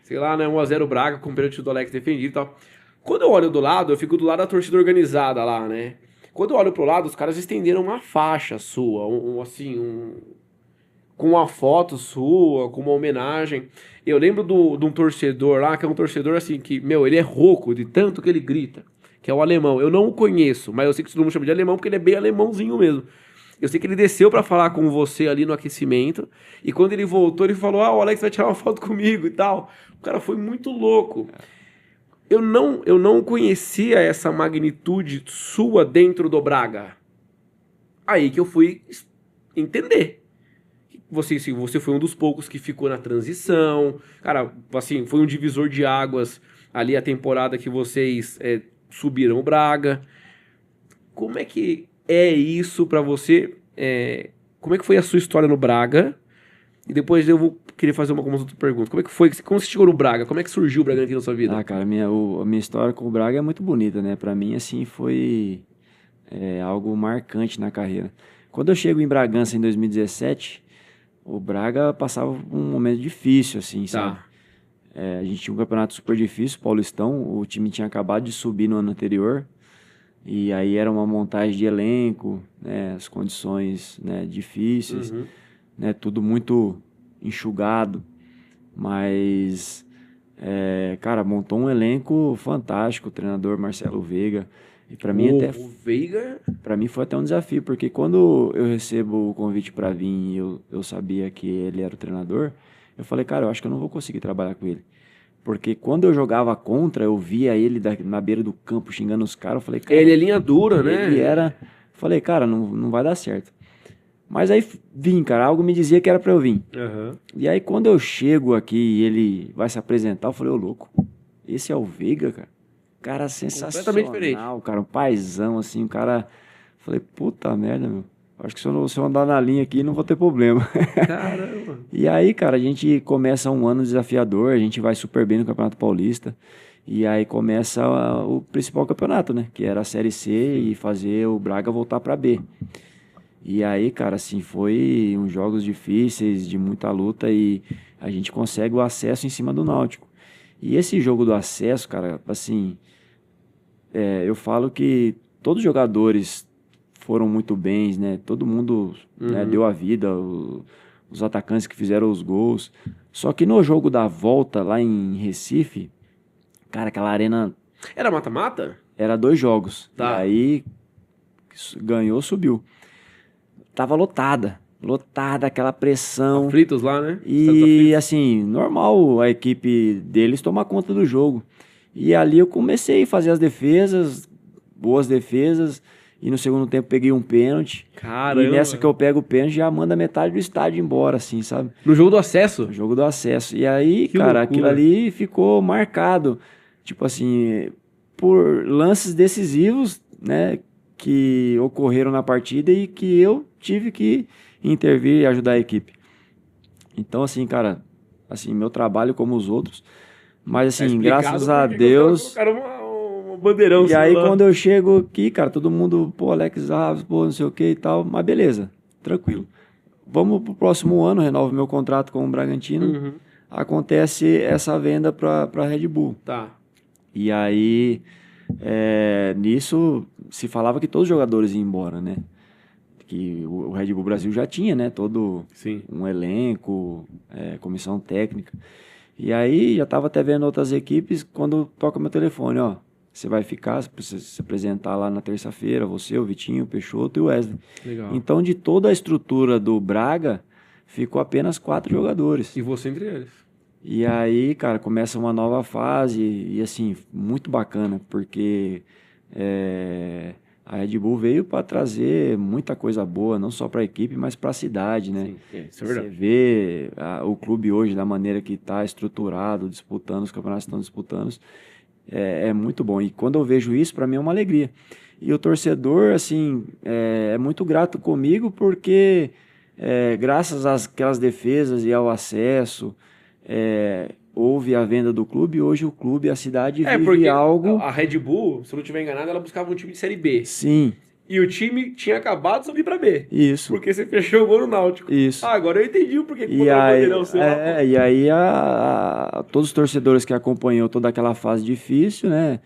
Sei lá, né? 1x0 Braga com o pênalti do Alex defendido e tal. Quando eu olho do lado, eu fico do lado da torcida organizada lá, né? Quando eu olho pro lado, os caras estenderam uma faixa sua, com uma foto sua, com uma homenagem. Eu lembro de um torcedor lá, que é um torcedor assim, que, ele é rouco de tanto que ele grita, que é o alemão. Eu não o conheço, mas eu sei que todo mundo chama de alemão, porque ele é bem alemãozinho mesmo. Eu sei que ele desceu pra falar com você ali no aquecimento, e quando ele voltou, ele falou, o Alex vai tirar uma foto comigo e tal. O cara foi muito louco. Eu não conhecia essa magnitude sua dentro do Braga. Aí que eu fui entender. Você foi um dos poucos que ficou na transição. Cara, assim, foi um divisor de águas ali a temporada que vocês subiram o Braga. Como é que é isso pra você? Como é que foi a sua história no Braga? E depois eu vou querer fazer algumas outras perguntas. Como é que foi? Como você chegou no Braga? Como é que surgiu o Bragantino na sua vida? Cara, a minha história com o Braga é muito bonita, né? Pra mim, assim, foi algo marcante na carreira. Quando eu chego em Bragança em 2017, o Braga passava um momento difícil, assim, sabe? A gente tinha um campeonato super difícil, Paulistão, o time tinha acabado de subir no ano anterior, e aí era uma montagem de elenco, né, as condições, né, difíceis, né, tudo muito enxugado, mas, cara, montou um elenco fantástico, o treinador Marcelo Veiga, e para mim o Veiga, para mim foi até um desafio, porque quando eu recebo o convite para vir e eu sabia que ele era o treinador, eu falei, cara, eu acho que eu não vou conseguir trabalhar com ele. Porque quando eu jogava contra, eu via ele na beira do campo xingando os caras, eu falei, cara... Ele é linha dura, né? Ele era... Falei, cara, não vai dar certo. Mas aí vim, cara, algo me dizia que era pra eu vir. E aí quando eu chego aqui e ele vai se apresentar, eu falei, ô louco, esse é o Veiga, cara? Cara sensacional, completamente diferente. Cara, um paizão, assim, um cara Falei, puta merda, meu. Acho que se eu andar na linha aqui, não vou ter problema. Caramba. E aí, cara, a gente começa um ano desafiador, a gente vai super bem no Campeonato Paulista. E aí começa o principal campeonato, né? Que era a Série C e fazer o Braga voltar pra B. E aí, cara, assim, foi uns jogos difíceis, de muita luta e a gente consegue o acesso em cima do Náutico. E esse jogo do acesso, cara, assim, eu falo que todos os jogadores foram muito bens, né? Todo mundo, né, deu a vida, os atacantes que fizeram os gols. Só que no jogo da volta, lá em Recife, cara, aquela arena Era mata-mata? era 2 jogos. Tá. E aí ganhou, subiu. Tava lotada, aquela pressão. Aflitos lá, né? E assim, normal a equipe deles tomar conta do jogo. E ali eu comecei a fazer as defesas, boas defesas, e no segundo tempo peguei um pênalti. Caramba. E nessa que eu pego o pênalti já manda metade do estádio embora, assim, sabe? No jogo do acesso? O jogo do acesso. E aí, Que cara, loucura. aquilo ali ficou marcado. Tipo assim, por lances decisivos, né, que ocorreram na partida e que eu tive que intervir e ajudar a equipe. Então, assim, cara, assim, meu trabalho como os outros, mas Tá assim, explicado graças por a que que Deus. os caras colocaram um bandeirão. E aí, lá. quando eu chego aqui, cara, todo mundo, pô, Alex Aves, pô, não sei o que e tal, mas beleza, tranquilo. Vamos pro próximo ano, renovo meu contrato com o Bragantino. Acontece essa venda pra Red Bull. Tá. E aí, nisso, se falava que todos os jogadores iam embora, né? Que o Red Bull Brasil já tinha, né? Todo Sim. um elenco, comissão técnica. E aí, já estava até vendo outras equipes, quando toca meu telefone, ó. Você vai ficar, você precisa se apresentar lá na terça-feira, você, o Vitinho, o Peixoto e o Wesley. Legal. Então, de toda a estrutura do Braga, ficou apenas 4 jogadores. E você entre eles. E aí, cara, começa uma nova fase e assim, muito bacana, porque a Red Bull veio para trazer muita coisa boa, não só para a equipe, mas para a cidade, né? Sim, isso é verdade. Você vê o clube hoje, da maneira que está estruturado, disputando, os campeonatos estão disputando, é muito bom. E quando eu vejo isso, para mim é uma alegria. E o torcedor, assim, é muito grato comigo, porque graças àquelas defesas e ao acesso, houve a venda do clube, e hoje o clube, a cidade vive porque algo... a Red Bull, se eu não estiver enganado, ela buscava um time de Série B. Sim, E o time tinha acabado de subir pra B. isso. Porque você fechou o gol no Náutico. Isso. Ah, agora eu entendi o porquê que E botaram o aí, bandeirão seu lá. e aí todos os torcedores que acompanhou toda aquela fase difícil, né,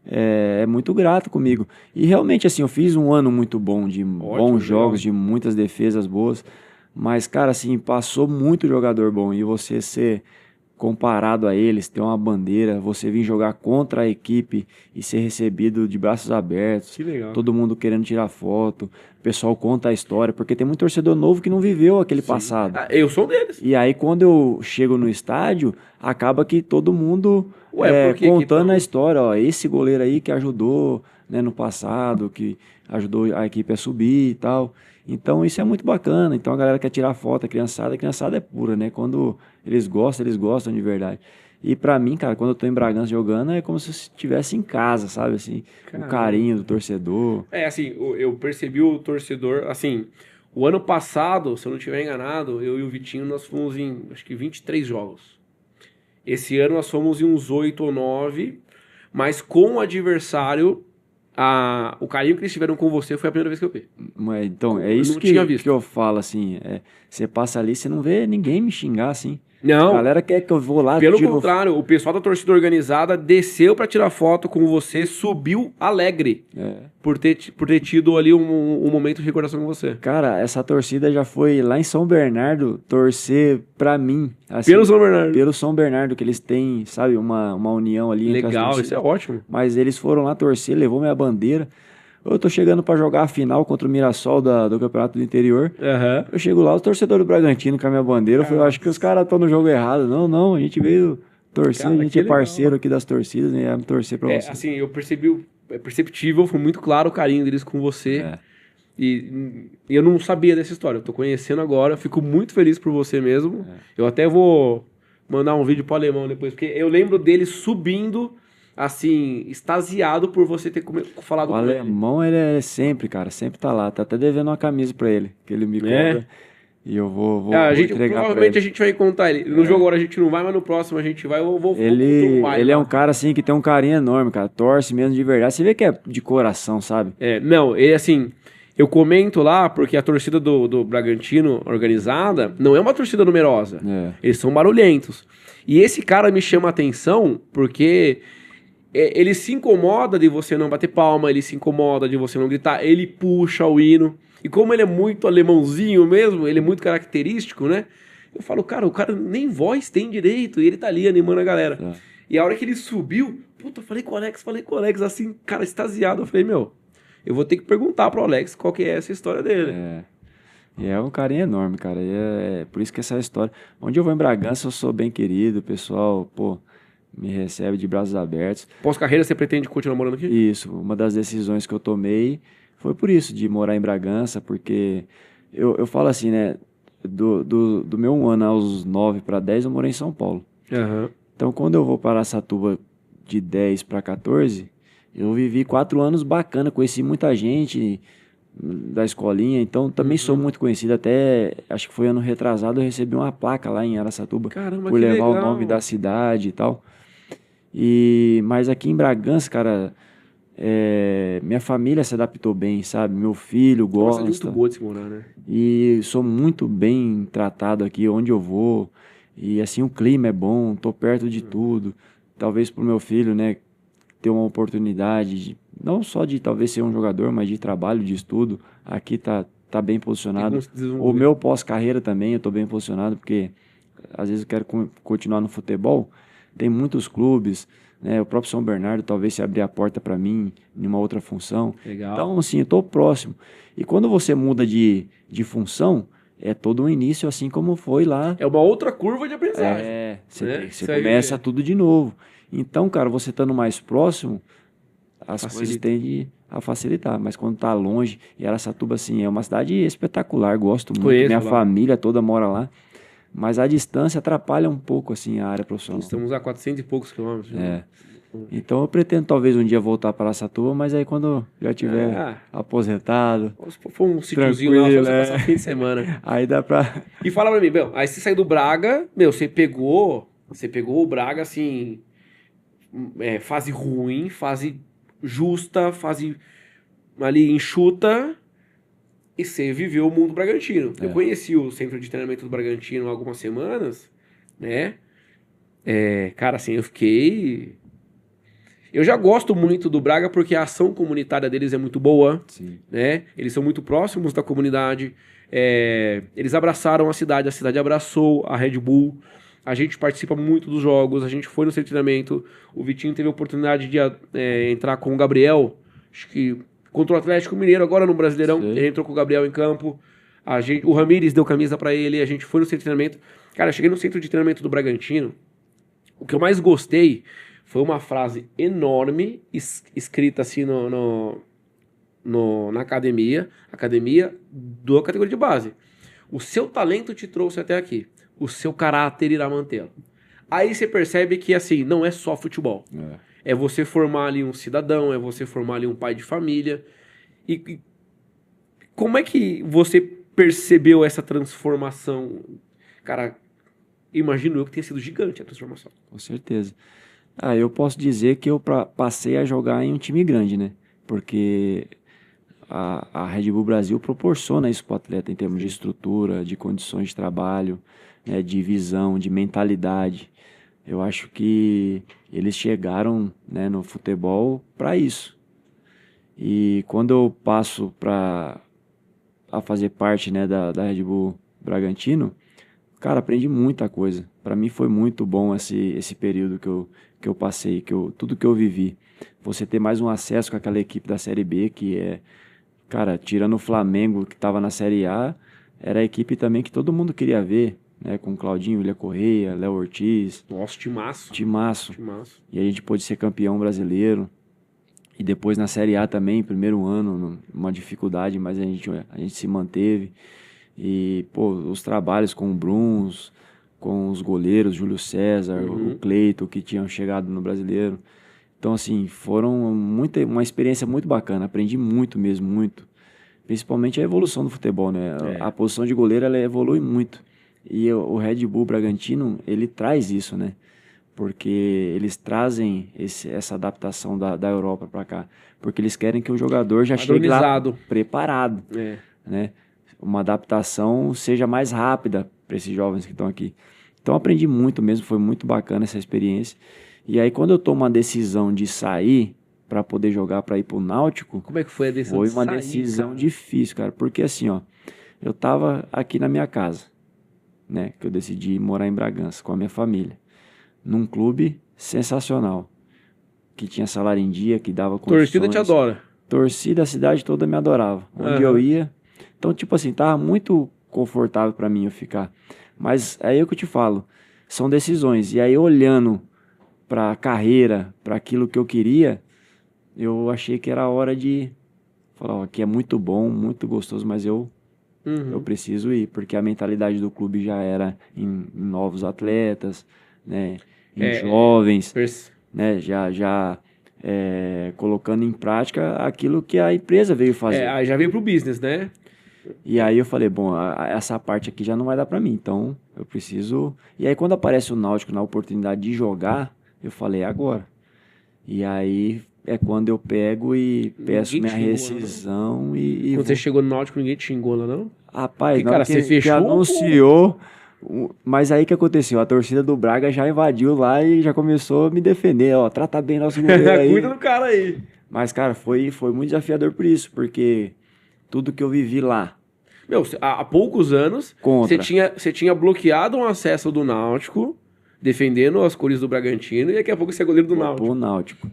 é muito grato comigo. E realmente, assim, eu fiz um ano muito bom, de bons jogos, de muitas defesas boas, mas, cara, assim, passou muito jogador bom, e você ser comparado a eles, ter uma bandeira, você vir jogar contra a equipe e ser recebido de braços abertos, Que legal. todo mundo querendo tirar foto, o pessoal conta a história, porque tem muito torcedor novo que não viveu aquele passado. Ah, eu sou um deles. E aí, quando eu chego no estádio, acaba que todo mundo Por que contando que a história, ó, esse goleiro aí que ajudou, né, no passado, que ajudou a equipe a subir e tal. Então, isso é muito bacana. Então, a galera quer tirar foto, a criançada é pura, né? Quando eles gostam de verdade. E pra mim, cara, quando eu tô em Bragança jogando, é como se eu estivesse em casa, sabe? Assim, o carinho do torcedor. Assim, eu percebi o torcedor, assim, o ano passado, se eu não estiver enganado, eu e o Vitinho, nós fomos em, acho que 23 jogos. Esse ano nós fomos em uns 8 ou 9, mas com o adversário, o carinho que eles tiveram com você foi a primeira vez que eu vi. Mas, então, é Eu isso não tinha visto. que eu falo, assim, você passa ali, você não vê ninguém me xingar, assim. Não. A galera quer que eu vou lá... Pelo contrário, o pessoal da torcida organizada desceu pra tirar foto com você, subiu alegre por ter tido ali um momento de recordação com você. Cara, essa torcida já foi lá em São Bernardo torcer pra mim. Assim, Pelo São Bernardo. Pelo São Bernardo, que eles têm, sabe, uma união ali. Legal, isso é ótimo. Mas eles foram lá torcer, levou minha bandeira. Eu tô chegando pra jogar a final contra o Mirassol do Campeonato do Interior. Eu chego lá, o torcedor do Bragantino com a minha bandeira. Eu falei, acho que os caras estão no jogo errado. Não, a gente veio torcer, a gente é parceiro aqui das torcidas, né? Torcer pra você. Assim, eu percebi, é perceptível, foi muito claro o carinho deles com você. E eu não sabia dessa história, eu tô conhecendo agora, fico muito feliz por você mesmo. Eu até vou mandar um vídeo pro Alemão depois, porque eu lembro dele subindo assim, extasiado por você ter falado O com ele. alemão, ele é sempre, cara, sempre tá lá. Tá até devendo uma camisa pra ele, que ele me Né? cobra. E eu vou A gente, entregar pra provavelmente a ele. gente vai encontrar ele. No jogo agora a gente não vai, mas no próximo a gente vai. Eu vou trombar ele Ele é um lá. cara, assim, que tem um carinho enorme, cara. Torce mesmo de verdade. Você vê que é de coração, sabe? Não, ele assim, eu comento lá porque a torcida do Bragantino organizada não é uma torcida numerosa. É. Eles são barulhentos. E esse cara me chama a atenção porque ele se incomoda de você não bater palma, ele se incomoda de você não gritar, ele puxa o hino. E como ele é muito alemãozinho mesmo, ele é muito característico, né? Eu falo, cara, o cara nem voz tem direito e ele tá ali animando a galera. É. E a hora que ele subiu, puta, falei com o Alex, assim, cara, extasiado. Eu falei, meu, eu vou ter que perguntar pro Alex qual que é essa história dele. E é um carinho enorme, cara. E é por isso que essa história. Onde eu vou em Bragança, eu sou bem querido, o pessoal, pô, me recebe de braços abertos. Pós-carreira, você pretende continuar morando aqui? Isso, uma das decisões que eu tomei foi por isso, de morar em Bragança, porque eu falo assim, né? Do meu 1 ano aos 9 para 10, eu morei em São Paulo. Aham. Então, quando eu vou para Araçatuba de 10 para 14, eu vivi 4 anos bacana, conheci muita gente da escolinha, então também sou muito conhecido. Até acho que foi ano retrasado, eu recebi uma placa lá em Araçatuba Caramba, por que levar o legal. nome da cidade e tal. Mas aqui em Bragança, cara, minha família se adaptou bem, sabe? Meu filho É uma cidade gosta. muito boa de se morar, né? E sou muito bem tratado aqui onde eu vou. E assim, o clima é bom, tô perto de tudo. Talvez pro meu filho, né, ter uma oportunidade, não só de talvez ser um jogador, mas de trabalho, de estudo. Aqui tá bem Tem posicionado. como se O desenvolver. meu pós-carreira também, eu tô bem posicionado, porque às vezes eu quero continuar no futebol. Tem muitos clubes, né? O próprio São Bernardo talvez se abrir a porta para mim em uma outra função. Legal. Então, assim, eu tô próximo. E quando você muda de função, é todo um início, assim como foi lá. É uma outra curva de aprendizagem. Você né? você começa tudo de novo. Então, cara, você estando mais próximo, as Facilita. coisas tendem a facilitar. Mas quando tá longe, e Araçatuba, assim, é uma cidade espetacular, gosto muito. Conheço Minha lá. família toda mora lá. Mas a distância atrapalha um pouco, assim, a área profissional. Estamos a 400 e poucos quilômetros. né? Então eu pretendo talvez um dia voltar para Araçatuba, mas aí quando já tiver aposentado, Se for um sítiozinho lá, só tranquilo, você passar fim de semana. aí dá pra... E fala pra mim, meu, aí você saiu do Braga, meu, você pegou o Braga, assim, fase ruim, fase justa, fase ali enxuta, e você viveu o mundo Bragantino. Eu conheci o centro de treinamento do Bragantino há algumas semanas, né? Cara, assim, eu já gosto muito do Braga porque a ação comunitária deles é muito boa, Sim. né? Eles são muito próximos da comunidade. Eles abraçaram a cidade abraçou a Red Bull. A gente participa muito dos jogos, a gente foi no centro de treinamento. O Vitinho teve a oportunidade de entrar com o Gabriel, acho que contra o Atlético Mineiro, agora no Brasileirão. Sei. Ele entrou com o Gabriel em campo. O Ramires deu camisa pra ele, a gente foi no centro de treinamento. Cara, eu cheguei no centro de treinamento do Bragantino. O que eu mais gostei foi uma frase enorme, escrita assim na academia da categoria de base. O seu talento te trouxe até aqui. O seu caráter irá mantê-lo. Aí você percebe que, assim, não é só futebol. É você formar ali um cidadão, é você formar ali um pai de família. E como é que você percebeu essa transformação? Cara, imagino eu que tenha sido gigante a transformação. Com certeza. Eu posso dizer que eu passei a jogar em um time grande, né? Porque a Red Bull Brasil proporciona isso para o atleta em termos de estrutura, de condições de trabalho, né, de visão, de mentalidade. Eu acho que eles chegaram, né, no futebol para isso. E quando eu passo a fazer parte, né, da Red Bull Bragantino, cara, aprendi muita coisa. Para mim foi muito bom esse período que eu passei, tudo que eu vivi. Você ter mais um acesso com aquela equipe da Série B, que cara, tirando o Flamengo, que estava na Série A, era a equipe também que todo mundo queria ver, né? Com Claudinho, William Correia, Léo Ortiz. Nossa, timaço. Timaço. Timaço. E a gente pôde ser campeão brasileiro. E depois na Série A também, primeiro ano, uma dificuldade, mas a gente se manteve. E, pô, os trabalhos com o Bruns, com os goleiros, Júlio César, o Cleito, que tinham chegado no Brasileiro. Então, assim, uma experiência muito bacana. Aprendi muito mesmo, muito. Principalmente a evolução do futebol, né? A posição de goleiro, ela evolui muito. E o Red Bull Bragantino, ele traz isso, né? Porque eles trazem essa adaptação da Europa para cá. Porque eles querem que o jogador já chegue lá preparado, né? Uma adaptação seja mais rápida para esses jovens que estão aqui. Então, aprendi muito mesmo, foi muito bacana essa experiência. E aí, quando eu tomo uma decisão de sair para poder jogar, para ir pro Náutico... Como é que foi a decisão Foi de uma sair, decisão cara? difícil, cara. Porque assim, ó, eu tava aqui na minha casa, né? Que eu decidi morar em Bragança com a minha família. Num clube sensacional. Que tinha salário em dia, que dava condições. Torcida te adora. Torcida, a cidade toda me adorava. Onde eu ia. Então, tipo assim, tava muito confortável para mim eu ficar. Mas aí é o que eu te falo. São decisões. E aí, olhando pra carreira, para aquilo que eu queria, eu achei que era a hora de falar, ó, aqui é muito bom, muito gostoso, mas eu preciso ir, porque a mentalidade do clube já era em novos atletas, né, em jovens, né, já colocando em prática aquilo que a empresa veio fazer. Aí já veio pro business, né? E aí eu falei, bom, essa parte aqui já não vai dar pra mim, então eu preciso... E aí quando aparece o Náutico na oportunidade de jogar, eu falei, agora. E aí é quando eu pego e peço minha rescisão e quando você chegou no Náutico, ninguém te xingou lá, não? Rapaz, porque, cara, você fechou, que anunciou... Mas aí que aconteceu? A torcida do Braga já invadiu lá e já começou a me defender, ó, trata bem nosso goleiro aí. Cuida do cara aí. Mas, cara, foi muito desafiador por isso, porque tudo que eu vivi lá... Meu, há poucos anos, você tinha bloqueado um acesso do Náutico, defendendo as cores do Bragantino, e daqui a pouco você é goleiro do Náutico. O Náutico.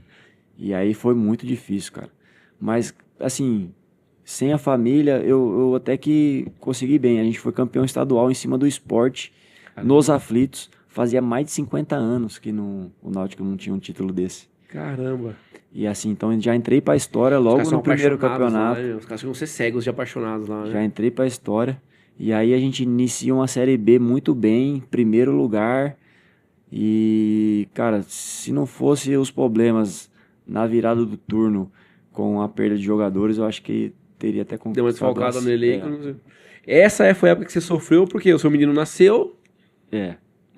E aí foi muito difícil, cara. Mas, assim, sem a família, eu até que consegui bem. A gente foi campeão estadual em cima do Sport, nos aflitos. Fazia mais de 50 anos que o Náutico não tinha um título desse. Caramba. E assim, então já entrei pra história logo no primeiro campeonato. Lá, né? Os caras vão ser cegos de apaixonados lá, né? Já entrei pra história. E aí a gente inicia uma Série B muito bem, primeiro lugar. E, cara, se não fosse os problemas na virada do turno com a perda de jogadores, eu acho que teria até conquistado. Deu uma desfalcada no elenco. Essa foi a época que você sofreu, porque o seu menino nasceu.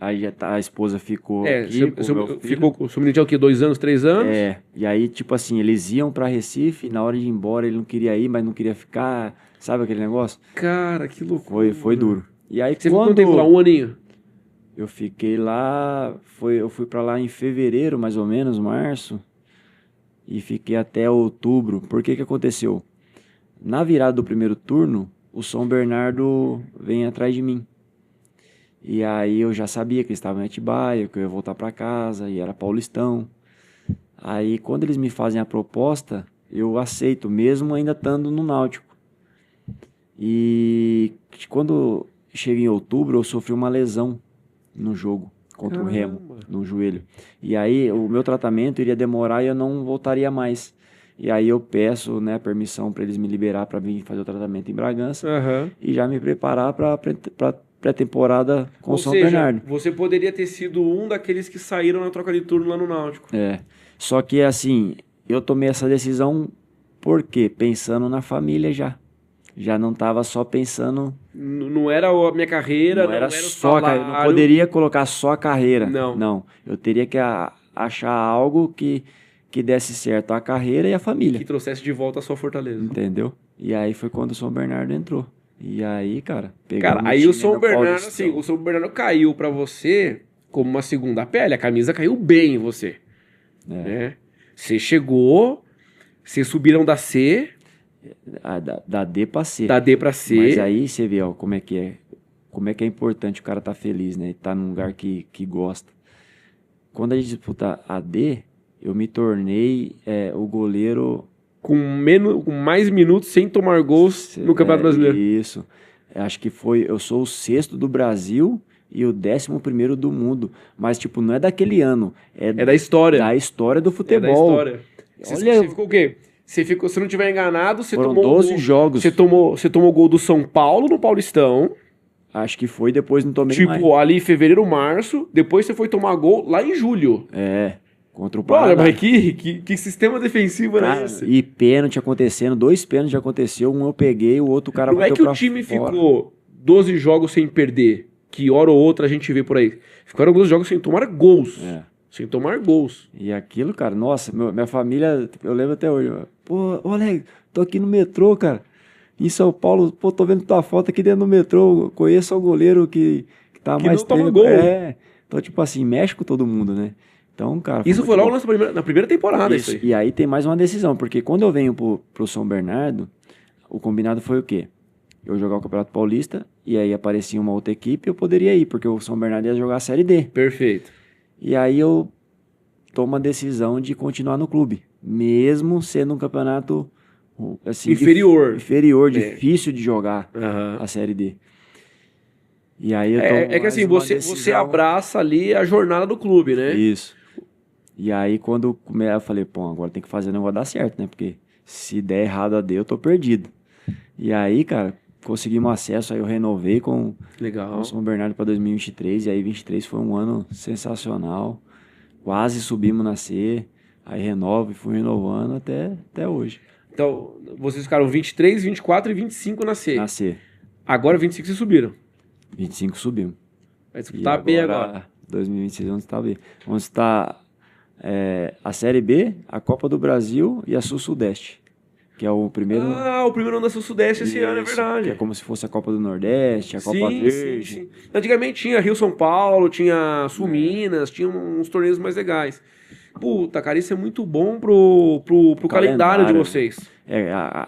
Aí a esposa ficou aqui com o meu filho. O seu menino tinha o quê? 2 anos, 3 anos? E aí, tipo assim, eles iam pra Recife, na hora de ir embora ele não queria ir, mas não queria ficar, sabe aquele negócio? Cara, que loucura. Foi duro. E aí, você ficou quanto tempo lá? 1 aninho? Eu fiquei lá, eu fui pra lá em fevereiro, mais ou menos, março, e fiquei até outubro. Por que aconteceu? Na virada do primeiro turno, o São Bernardo vem atrás de mim. E aí eu já sabia que eles estavam em Atibaia, que eu ia voltar pra casa, e era Paulistão. Aí quando eles me fazem a proposta, eu aceito, mesmo ainda estando no Náutico. E quando cheguei em outubro, eu sofri uma lesão no jogo contra o Remo, no joelho. E aí o meu tratamento iria demorar e eu não voltaria mais. E aí eu peço, né, permissão para eles me liberar para vir fazer o tratamento em Bragança e já me preparar para pré-temporada com o São Bernardo. Você poderia ter sido um daqueles que saíram na troca de turno lá no Náutico. Só que assim, eu tomei essa decisão porque pensando na família já. Já não estava só pensando... Não era a minha carreira, não era só a carreira. Eu não poderia colocar só a carreira. Não. Eu teria que achar algo que desse certo a carreira e a família. Que trouxesse de volta a sua fortaleza. Entendeu? E aí foi quando o São Bernardo entrou. E aí, cara... aí o São Bernardo, assim, o São Bernardo caiu pra você como uma segunda pele. A camisa caiu bem em você. Né? Você chegou, vocês subiram da C... Da D pra C. Da D pra C. Mas aí você vê, ó, como é que é importante o cara tá feliz, né? Tá num lugar que gosta. Quando a gente disputa a D, eu me tornei o goleiro... Com mais minutos sem tomar gols no Campeonato Brasileiro. Isso. Acho que eu sou o 6º do Brasil e o 11º do mundo. Mas, tipo, não é daquele ano. É da história. Da história do futebol. É da história. Você ficou o quê? Se não tiver enganado, você Foram tomou 12 jogos. Você tomou gol do São Paulo no Paulistão. Acho que foi, depois não tomei mais. Ali em fevereiro, março. Depois você foi tomar gol lá em julho. contra o Olha, Paraná. mas que sistema defensivo era Cara, esse? e pênalti acontecendo, 2 pênaltis aconteceu, um eu peguei, o outro cara Não é bateu que o pra time fora. ficou 12 jogos sem perder, que hora ou outra a gente vê por aí. Ficaram 12 jogos sem tomar gols. É. Sem tomar gols. E aquilo, cara, nossa, minha família, eu lembro até hoje. Pô, ô Alex, tô aqui no metrô, cara. Em São Paulo, pô, tô vendo tua foto aqui dentro do metrô. Conheço o goleiro que tá há Que mais não toma tempo. gol. É. Então, tipo assim, mexe com todo mundo, né? Então, cara, Isso muito foi logo bom. na primeira temporada, isso aí. E aí tem mais uma decisão, porque quando eu venho pro São Bernardo, o combinado foi o quê? Eu jogar o Campeonato Paulista, e aí aparecia uma outra equipe, eu poderia ir, porque o São Bernardo ia jogar a Série D. Perfeito. E aí eu tomo a decisão de continuar no clube, mesmo sendo um campeonato assim, Inferior. inferior, É. difícil de jogar Aham. a Série D. E aí eu tomo É que mais assim, uma você decisão. abraça ali a jornada do clube, né? Isso. E aí quando eu falei, pô, agora tem que fazer o negócio dar certo, né? Porque se der errado a D, eu tô perdido. E aí, cara, conseguimos acesso, aí eu renovei com Legal. o São Bernardo para 2023, e aí 23 foi um ano sensacional. Quase subimos na C, aí renovo e fui renovando até hoje. Então, vocês ficaram 23, 24 e 25 na C. Na C, Agora 25 vocês subiram. 25 subimos. Vai E disputar B agora. 2026 vamos estar B. Vamos estar a Série B, a Copa do Brasil e a Sul-Sudeste, que é o primeiro... Ah, o primeiro ano da Sul-Sudeste esse ano, é Isso, verdade. que é como se fosse a Copa do Nordeste, a Copa Sim, Verde. sim, sim. Antigamente tinha Rio-São Paulo, tinha Sul-Minas, tinha uns torneios mais legais. Puta, cara, isso é muito bom pro calendário de vocês.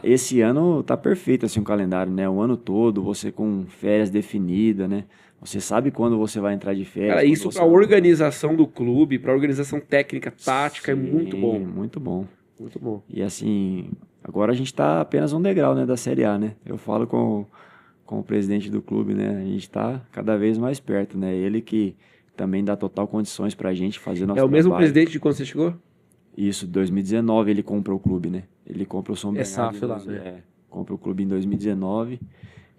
Esse ano tá perfeito assim o calendário, né? O ano todo, você com férias definidas, né? Você sabe quando você vai entrar de férias. Cara, quando isso você pra não. organização do clube, pra organização técnica, tática, é muito Sim, bom. muito bom. Muito bom. E assim, agora a gente tá apenas um degrau, né, da Série A, né? Eu falo com o presidente do clube, né? A gente tá cada vez mais perto, né? Ele que também dá total condições pra gente fazer nosso É o mesmo trabalho. presidente de quando você chegou? Isso, 2019 ele comprou o clube, né? Ele compra o São Bernardo. SAF lá, né? Compra o clube em 2019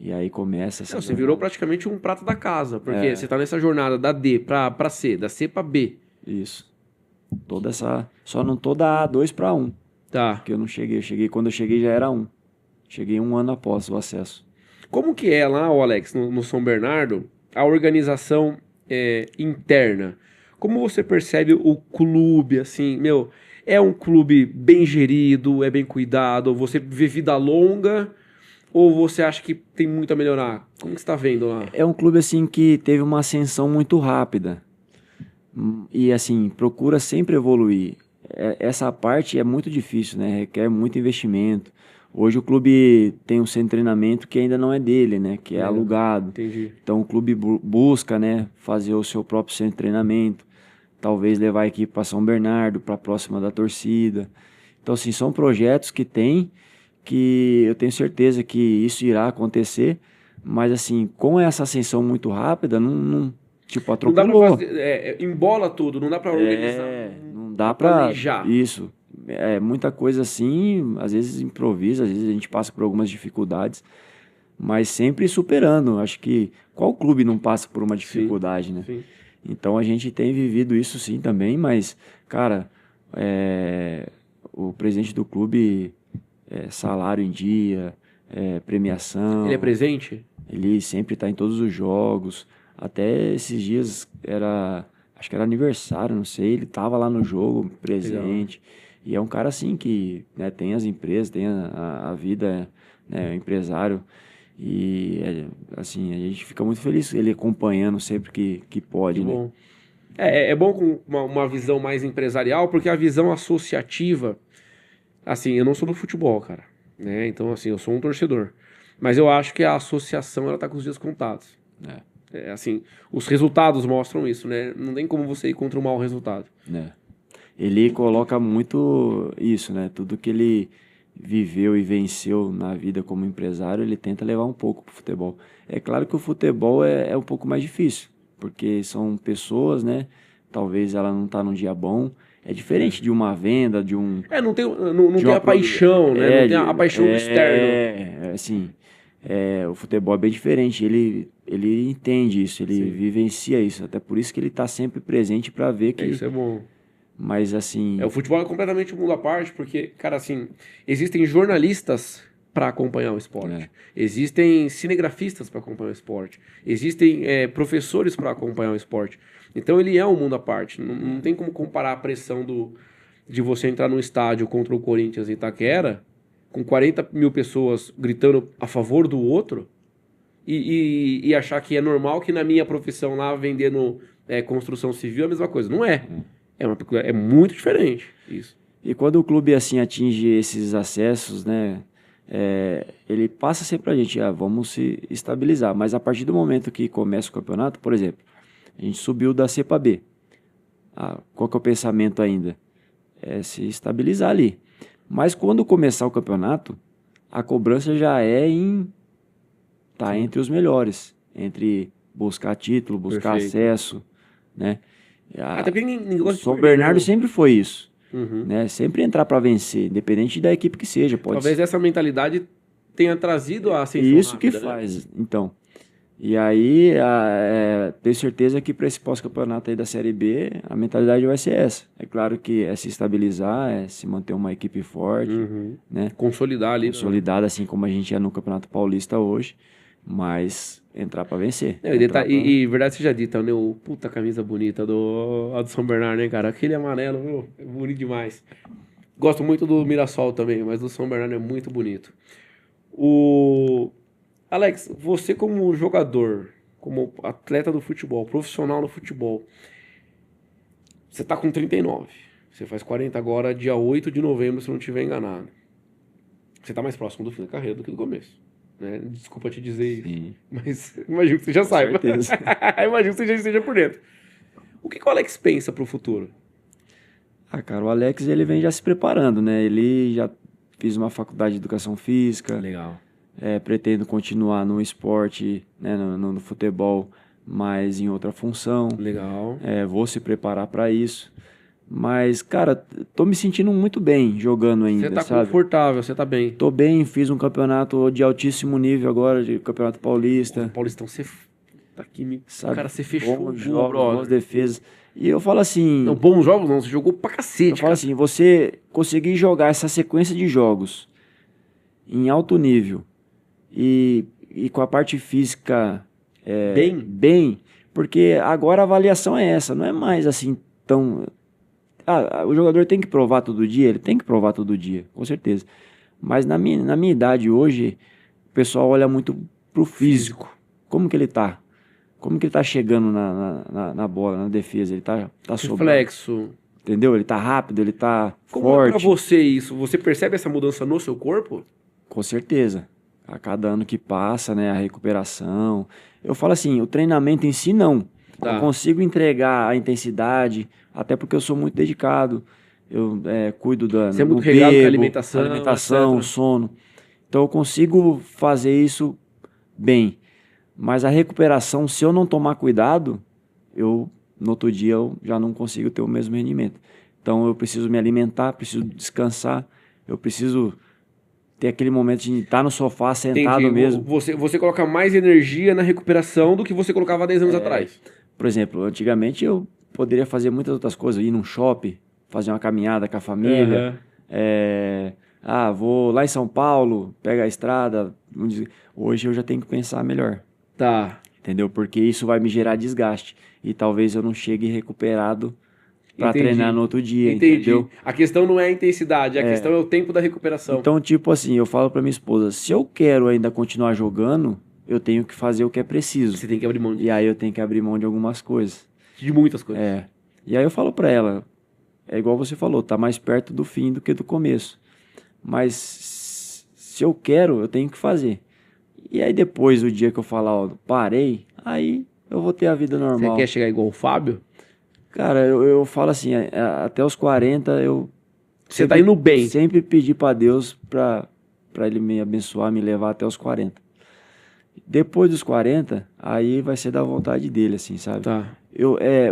e aí começa essa Não, você jornada. virou praticamente um prato da casa, porque É. você tá nessa jornada da D pra C, da C pra B. Isso. Toda essa... Só não tô da A2 para 1, Tá. porque eu não cheguei. Quando eu cheguei já era 1. Cheguei um ano após o acesso. Como que é lá, ô Alex, no São Bernardo, a organização interna? Como você percebe o clube, assim, meu, é um clube bem gerido, é bem cuidado, você vê vida longa, ou você acha que tem muito a melhorar? Como que você tá vendo lá? É um clube assim que teve uma ascensão muito rápida. E assim, procura sempre evoluir. Essa parte é muito difícil, né? Requer muito investimento. Hoje o clube tem um centro de treinamento que ainda não é dele, né? Que é alugado. Entendi. Então o clube busca, né, fazer o seu próprio centro de treinamento, talvez levar a equipe para São Bernardo, para próxima da torcida. Então assim, são projetos que tem, que eu tenho certeza que isso irá acontecer, mas assim, com essa ascensão muito rápida, não tipo, Não dá pra atropelou. fazer, embola tudo, não dá pra organizar. Não dá pra planejar. isso. É muita coisa assim, às vezes improvisa, às vezes a gente passa por algumas dificuldades, mas sempre superando. Acho que qual clube não passa por uma dificuldade, né? Sim. Então a gente tem vivido isso sim também, mas, cara, o presidente do clube, salário em dia, premiação. Ele é presente? Ele sempre está em todos os jogos. Até esses dias acho que era aniversário, não sei, ele tava lá no jogo, presente. Legal. E é um cara assim que, né, tem as empresas, tem a vida, né, empresário. E assim, a gente fica muito feliz ele acompanhando sempre que pode, Que né? bom. É bom com uma visão mais empresarial, porque a visão associativa, assim, eu não sou do futebol, cara, né? Então, assim, eu sou um torcedor. Mas eu acho que a associação, ela tá com os dias contados. Assim, os resultados mostram isso, né? Não tem como você ir contra um mau resultado. Ele coloca muito isso, né? Tudo que ele viveu e venceu na vida como empresário, ele tenta levar um pouco pro futebol. É claro que o futebol é um pouco mais difícil, porque são pessoas, né? Talvez ela não tá num dia bom. É diferente de uma venda, de um... não tem a paixão, né? Não tem a paixão do externo. Assim, o futebol é bem diferente. Ele entende isso, ele vivencia isso. Até por isso que ele tá sempre presente para ver que... Isso é bom. Mas assim, O futebol é completamente um mundo à parte, porque, cara, assim, existem jornalistas para acompanhar o esporte, É. existem cinegrafistas para acompanhar o esporte, existem professores para acompanhar o esporte. Então ele é um mundo à parte. Não tem como comparar a pressão de você entrar num estádio contra o Corinthians em Itaquera, com 40 mil pessoas gritando a favor do outro, e achar que é normal que na minha profissão lá, vendendo construção civil, é a mesma coisa. Não é. É muito diferente isso. e quando o clube assim atinge esses acessos, né, ele passa sempre pra gente, vamos se estabilizar. Mas a partir do momento que começa o campeonato, por exemplo, a gente subiu da C para B. Qual que é o pensamento ainda? É se estabilizar ali. Mas quando começar o campeonato, a cobrança já é tá entre os melhores, entre buscar título, buscar Perfeito. acesso, né? Até porque ninguém O gosta de São perder, Bernardo né? sempre foi isso, Uhum. né? Sempre entrar para vencer, independente da equipe que seja, pode Talvez ser. essa mentalidade tenha trazido a ascensão E isso que rápida, né? faz, então. E aí, tenho certeza que para esse pós-campeonato aí da Série B, a mentalidade vai ser essa. É claro que é se estabilizar, é se manter uma equipe forte, Uhum. né? Consolidar ali. Né? Consolidada, assim como a gente é no Campeonato Paulista hoje, mas entrar para vencer. Não, e verdade seja dita, né? Puta camisa bonita a do São Bernardo, né, cara? Aquele amarelo, meu, é bonito demais. Gosto muito do Mirassol também, mas do São Bernardo é muito bonito. Alex, você como jogador, como atleta do futebol, profissional no futebol, você tá com 39. Você faz 40 agora, dia 8 de novembro, se eu não estiver enganado. Você tá mais próximo do fim da carreira do que do começo. Né? Desculpa te dizer isso. Sim. Mas imagino que você já saiba. certeza. Imagino que você já esteja por dentro. O que o Alex pensa pro futuro? Cara, o Alex, ele vem já se preparando, né? Ele já fez uma faculdade de educação física, Legal. pretendo continuar no esporte, né, no futebol, mas em outra função. Legal. Vou se preparar para isso. Mas, cara, tô me sentindo muito bem jogando ainda, Você tá sabe? confortável, você tá bem. Tô bem, fiz um campeonato de altíssimo nível agora, de Campeonato Paulista. Paulistão, você. Tá aqui, Sabe? cara, você fechou Bons o jogos, brother. boas defesas. E eu falo assim, Não, bons jogos não, você jogou pra cacete, eu falo cara. assim, você conseguir jogar essa sequência de jogos em alto nível e com a parte física bem, porque agora a avaliação é essa, não é mais assim tão... o jogador tem que provar todo dia, ele tem que provar todo dia, com certeza. Mas na minha idade hoje, o pessoal olha muito pro físico. Como que ele tá? Como que ele tá chegando na bola, na defesa? Ele tá sobrando, Reflexo. entendeu? Ele tá rápido, ele tá Como é pra forte. você isso? Você percebe essa mudança no seu corpo? Com certeza. A cada ano que passa, né, a recuperação. Eu falo assim, o treinamento em si não. Tá. Eu consigo entregar a intensidade, até porque eu sou muito dedicado. Eu cuido Você é do muito regrado com a bebo, alimentação, etc. sono. Então eu consigo fazer isso bem. Mas a recuperação, se eu não tomar cuidado, no outro dia eu já não consigo ter o mesmo rendimento. Então eu preciso me alimentar, preciso descansar, eu preciso ter aquele momento de estar no sofá sentado Entendi. mesmo. Você coloca mais energia na recuperação do que você colocava 10 anos atrás. Por exemplo, antigamente eu poderia fazer muitas outras coisas, ir num shopping, fazer uma caminhada com a família. Vou lá em São Paulo, pega a estrada. Hoje eu já tenho que pensar melhor. Tá. Entendeu? Porque isso vai me gerar desgaste. E talvez eu não chegue recuperado para Entendi. treinar no outro dia, Entendi. entendeu? A questão não é a intensidade, a questão é o tempo da recuperação. Então, tipo assim, eu falo para minha esposa, se eu quero ainda continuar jogando, eu tenho que fazer o que é preciso. Você tem que abrir mão E aí eu tenho que abrir mão de algumas coisas. de muitas coisas. E aí eu falo para ela, é igual você falou, tá mais perto do fim do que do começo. Mas se eu quero, eu tenho que fazer. E aí depois, o dia que eu falar, ó, parei, aí eu vou ter a vida normal. Você quer chegar igual o Fábio? Cara, eu falo assim, até os 40 Você tá indo bem. sempre pedi pra Deus pra ele me abençoar, me levar até os 40. Depois dos 40, aí vai ser da vontade dele, assim, sabe? Tá.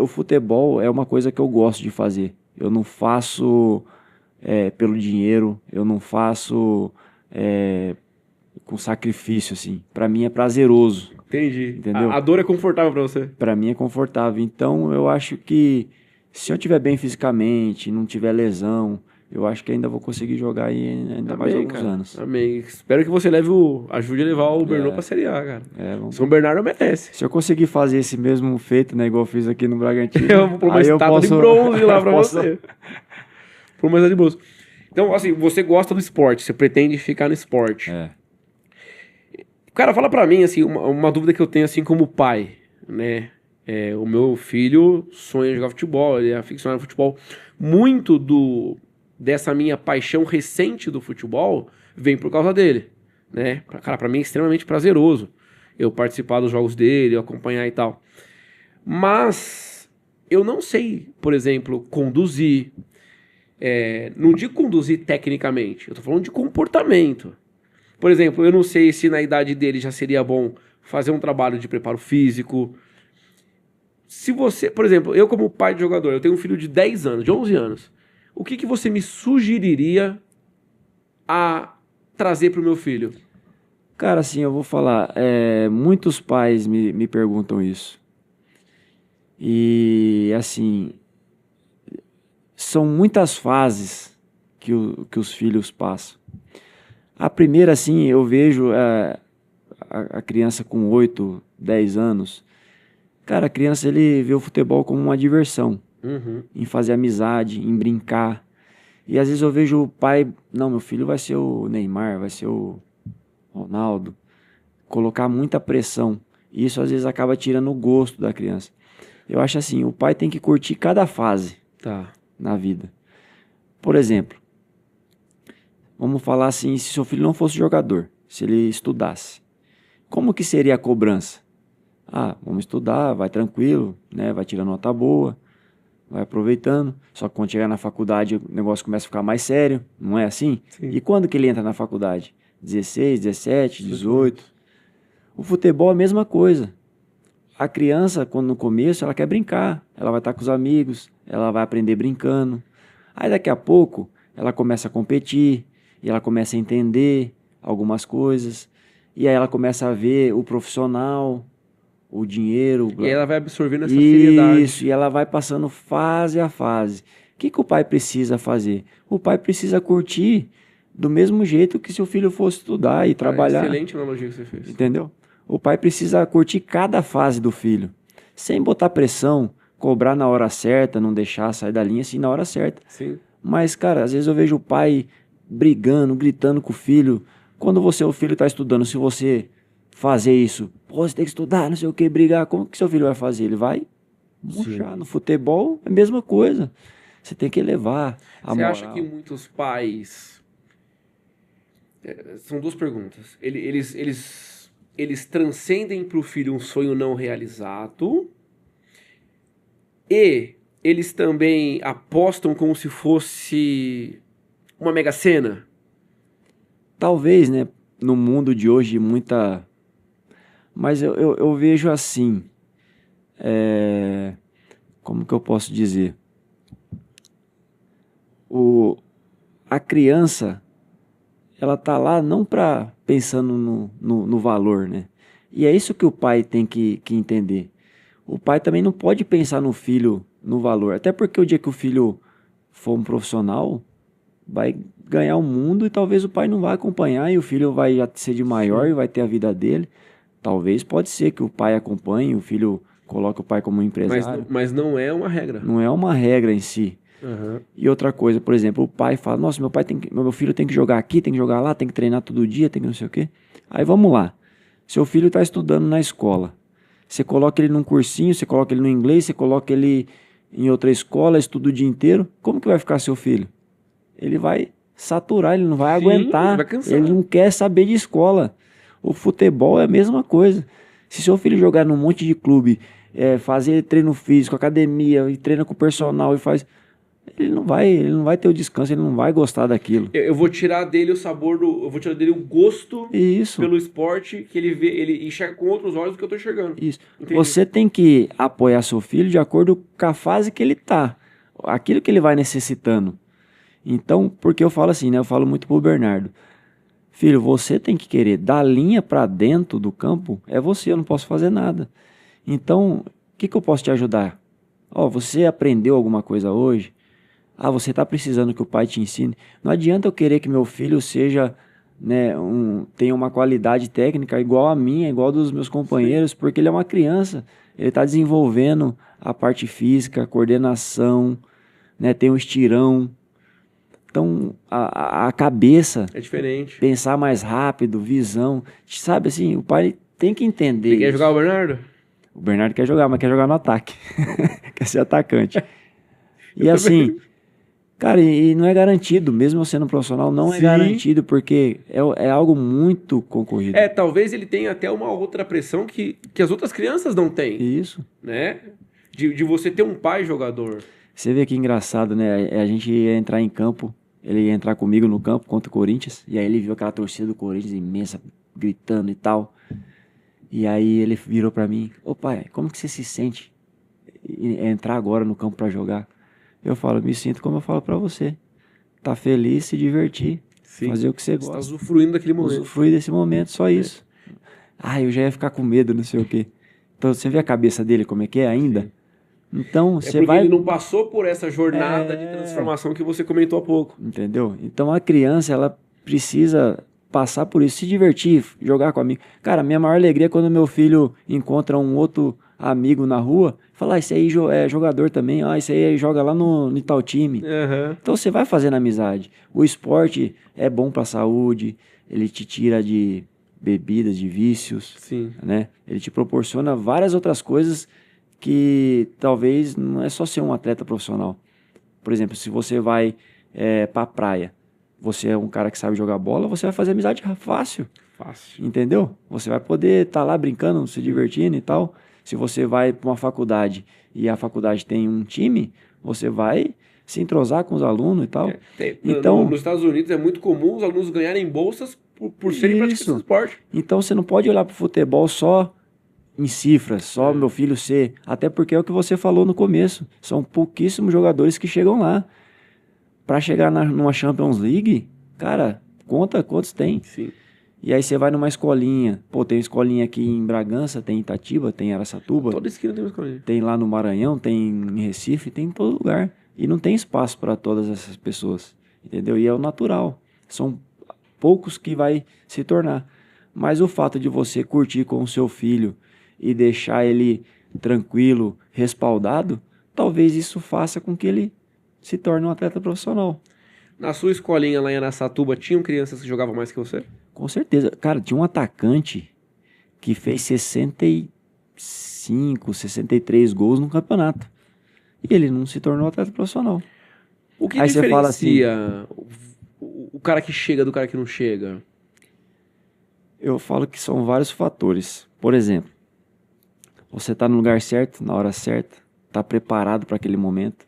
O futebol é uma coisa que eu gosto de fazer. Eu não faço pelo dinheiro, eu não faço com sacrifício, assim. Pra mim é prazeroso. Entendi. Entendeu? A dor é confortável pra você. Pra mim é confortável. Então eu acho que Se eu estiver bem fisicamente, não tiver lesão, eu acho que ainda vou conseguir jogar aí ainda mais Amém, alguns cara. anos. Amém. Espero que você ajude a levar o Bernô pra Série A, cara. São Bernardo merece. Se eu conseguir fazer esse mesmo feito, né, igual eu fiz aqui no Bragantino, Eu vou pôr uma aí eu estátua de posso... bronze lá pra posso- você. Pôr uma estátua de bronze. Então, assim, você gosta do esporte, você pretende ficar no esporte. É. Cara, fala pra mim, assim, uma dúvida que eu tenho, assim, como pai, né? O meu filho sonha em jogar futebol, ele é aficionado ao futebol. Muito dessa minha paixão recente do futebol vem por causa dele, né? Cara, pra mim é extremamente prazeroso eu participar dos jogos dele, eu acompanhar e tal. Mas eu não sei, por exemplo, conduzir. Não digo conduzir tecnicamente, eu tô falando de comportamento. Por exemplo, eu não sei se na idade dele já seria bom fazer um trabalho de preparo físico. Se você, por exemplo, eu como pai de jogador, eu tenho um filho de 10 anos, de 11 anos. O que você me sugeriria a trazer pro meu filho? Cara, assim, eu vou falar, muitos pais me perguntam isso. E, assim, são muitas fases que os filhos passam. A primeira, assim, eu vejo a criança com 8, 10 anos. Cara, a criança, ele vê o futebol como uma diversão, em fazer amizade, em brincar. E às vezes eu vejo o pai, não, meu filho vai ser o Neymar, vai ser o Ronaldo, colocar muita pressão. E isso às vezes acaba tirando o gosto da criança. Eu acho assim, o pai tem que curtir cada fase na vida. Por exemplo, vamos falar assim, se seu filho não fosse jogador, se ele estudasse, como que seria a cobrança? Vamos estudar, vai tranquilo, né? Vai tirando nota boa, vai aproveitando. Só que quando chegar na faculdade o negócio começa a ficar mais sério, não é assim? Sim. E quando que ele entra na faculdade? 16, 17, 18. O futebol é a mesma coisa. A criança, quando no começo, ela quer brincar. Ela vai estar com os amigos, ela vai aprender brincando. Aí daqui a pouco, ela começa a competir, e ela começa a entender algumas coisas. E aí ela começa a ver o profissional, o dinheiro. E aí ela vai absorvendo essa seriedade. Isso, e ela vai passando fase a fase. O que o pai precisa fazer? O pai precisa curtir do mesmo jeito que se o filho fosse estudar e trabalhar. Excelente analogia que você fez. Entendeu? O pai precisa curtir cada fase do filho, sem botar pressão, cobrar na hora certa, não deixar sair da linha assim na hora certa. Sim. Mas, cara, às vezes eu vejo o pai brigando, gritando com o filho. Quando o filho está estudando, se você fazer isso, você tem que estudar, não sei o que, brigar, como que seu filho vai fazer? Ele vai murchar. No futebol é a mesma coisa. Você tem que elevar a moral. Você acha que muitos pais... São duas perguntas. Eles transcendem para o filho um sonho não realizado e eles também apostam como se fosse uma mega sena? Talvez, né? No mundo de hoje, muita... Mas eu vejo assim... Como que eu posso dizer? A criança... ela tá lá não para pensando no valor, né? E é isso que o pai tem que entender. O pai também não pode pensar no filho no valor. Até porque o dia que o filho for um profissional, vai ganhar o mundo e talvez o pai não vai acompanhar e o filho vai já ser de maior e vai ter a vida dele. Talvez pode ser que o pai acompanhe, o filho coloque o pai como empresário. Mas não é uma regra. Não é uma regra em si. E outra coisa, por exemplo, o pai fala, nossa, meu filho tem que jogar aqui, tem que jogar lá, tem que treinar todo dia, tem que não sei o quê. Aí vamos lá, seu filho está estudando na escola, você coloca ele num cursinho, você coloca ele no inglês, você coloca ele em outra escola, estuda o dia inteiro, como que vai ficar seu filho? Ele vai saturar, ele não vai aguentar, vai cansar. Ele não quer saber de escola. O futebol é a mesma coisa. Se seu filho jogar num monte de clube, fazer treino físico, academia, e treina com o personal e faz... Ele não vai ter o descanso, ele não vai gostar daquilo. Eu vou tirar dele o sabor eu vou tirar dele o gosto Isso. pelo esporte que ele vê, ele enxerga com outros olhos do que eu tô enxergando. Isso. Entendi. Você tem que apoiar seu filho de acordo com a fase que ele tá, aquilo que ele vai necessitando. Então, porque eu falo assim, né? Eu falo muito pro Bernardo. Filho, você tem que querer da linha para dentro do campo, é você, eu não posso fazer nada. Então, o que eu posso te ajudar? Ó, você aprendeu alguma coisa hoje? Ah, você está precisando que o pai te ensine? Não adianta eu querer que meu filho seja, né, tenha uma qualidade técnica igual a minha, igual dos meus companheiros, porque ele é uma criança. Ele está desenvolvendo a parte física, a coordenação, né, tem um estirão. Então, a cabeça, É diferente. pensar mais rápido, visão, sabe assim, o pai tem que entender Você quer isso. jogar o Bernardo? O Bernardo quer jogar, mas quer jogar no ataque. Quer ser atacante. E Eu assim, também. cara, e não é garantido, mesmo eu sendo profissional, não é Sim. garantido, porque é algo muito concorrido. Talvez ele tenha até uma outra pressão que as outras crianças não têm, Isso. né? De você ter um pai jogador. Você vê que engraçado, né? A gente ia entrar em campo, ele ia entrar comigo no campo contra o Corinthians, e aí ele viu aquela torcida do Corinthians imensa, gritando e tal. E aí ele virou pra mim: ô pai, como que você se sente entrar agora no campo pra jogar? Eu falo: me sinto como eu falo pra você. Tá feliz, se divertir, Sim. fazer o que você Você tá gosta. usufruindo daquele momento. Usufruir desse momento, só isso. Ah, eu já ia ficar com medo, não sei o quê. Então você vê a cabeça dele como é que é ainda? Sim. Então É você porque vai... ele não passou por essa jornada de transformação que você comentou há pouco. Entendeu? Então a criança, ela precisa passar por isso, se divertir, jogar com amigo. Cara, minha maior alegria é quando meu filho encontra um outro amigo na rua, fala: esse aí é jogador também, esse aí joga lá no tal time. Uhum. Então você vai fazendo amizade. O esporte é bom para a saúde, ele te tira de bebidas, de vícios, Sim. né? Ele te proporciona várias outras coisas que talvez não é só ser um atleta profissional. Por exemplo, se você vai pra praia, você é um cara que sabe jogar bola, você vai fazer amizade fácil, Fácil. entendeu? Você vai poder estar lá brincando, se divertindo e tal. Se você vai para uma faculdade e a faculdade tem um time, você vai se entrosar com os alunos e tal. Então, nos Estados Unidos é muito comum os alunos ganharem bolsas por serem praticantes de esporte. então você não pode olhar para o futebol só em cifras, só meu filho ser. Até porque é o que você falou no começo. São pouquíssimos jogadores que chegam lá. Para chegar numa Champions League, cara, conta quantos tem. Sim. E aí você vai numa escolinha. Pô, tem escolinha aqui em Bragança, tem em Itatiba, tem em Araçatuba. Toda esquina tem uma escolinha. Tem lá no Maranhão, tem em Recife, tem em todo lugar. E não tem espaço para todas essas pessoas, entendeu? E é o natural. São poucos que vai se tornar. Mas o fato de você curtir com o seu filho e deixar ele tranquilo, respaldado, talvez isso faça com que ele se torne um atleta profissional. Na sua escolinha lá em Araçatuba, tinham crianças que jogavam mais que você? Com certeza. Cara, tinha um atacante que fez 65, 63 gols no campeonato. E ele não se tornou atleta profissional. O que Aí você fala assim, diferencia o cara que chega do cara que não chega? eu falo que são vários fatores. Por exemplo, você tá no lugar certo, na hora certa, tá preparado para aquele momento.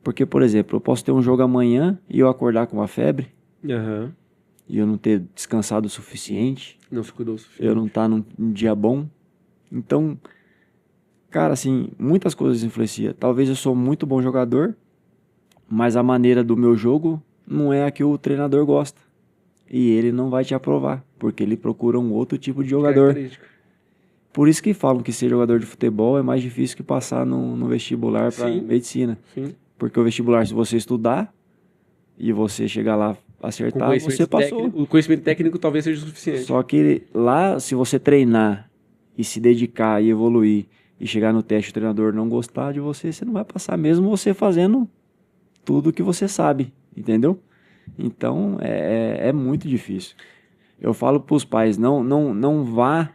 Porque, por exemplo, eu posso ter um jogo amanhã e eu acordar com uma febre Aham. e eu não ter descansado o suficiente, Não se cuidou o suficiente. eu não estar num dia bom. Então, cara, assim, muitas coisas influenciam. Talvez eu sou muito bom jogador, mas a maneira do meu jogo não é a que o treinador gosta. E ele não vai te aprovar, porque ele procura um outro tipo de jogador. Característica. Por isso que falam que ser jogador de futebol é mais difícil que passar no vestibular para Sim. medicina. Sim. Porque o vestibular, se você estudar e você chegar lá Com acertar, conhecimento você passou. técnico, o conhecimento técnico talvez seja o suficiente. Só que lá, se você treinar e se dedicar e evoluir e chegar no teste e o treinador não gostar de você, você não vai passar, mesmo você fazendo tudo que você sabe, entendeu? Então, é muito difícil. Eu falo para os pais, não vá,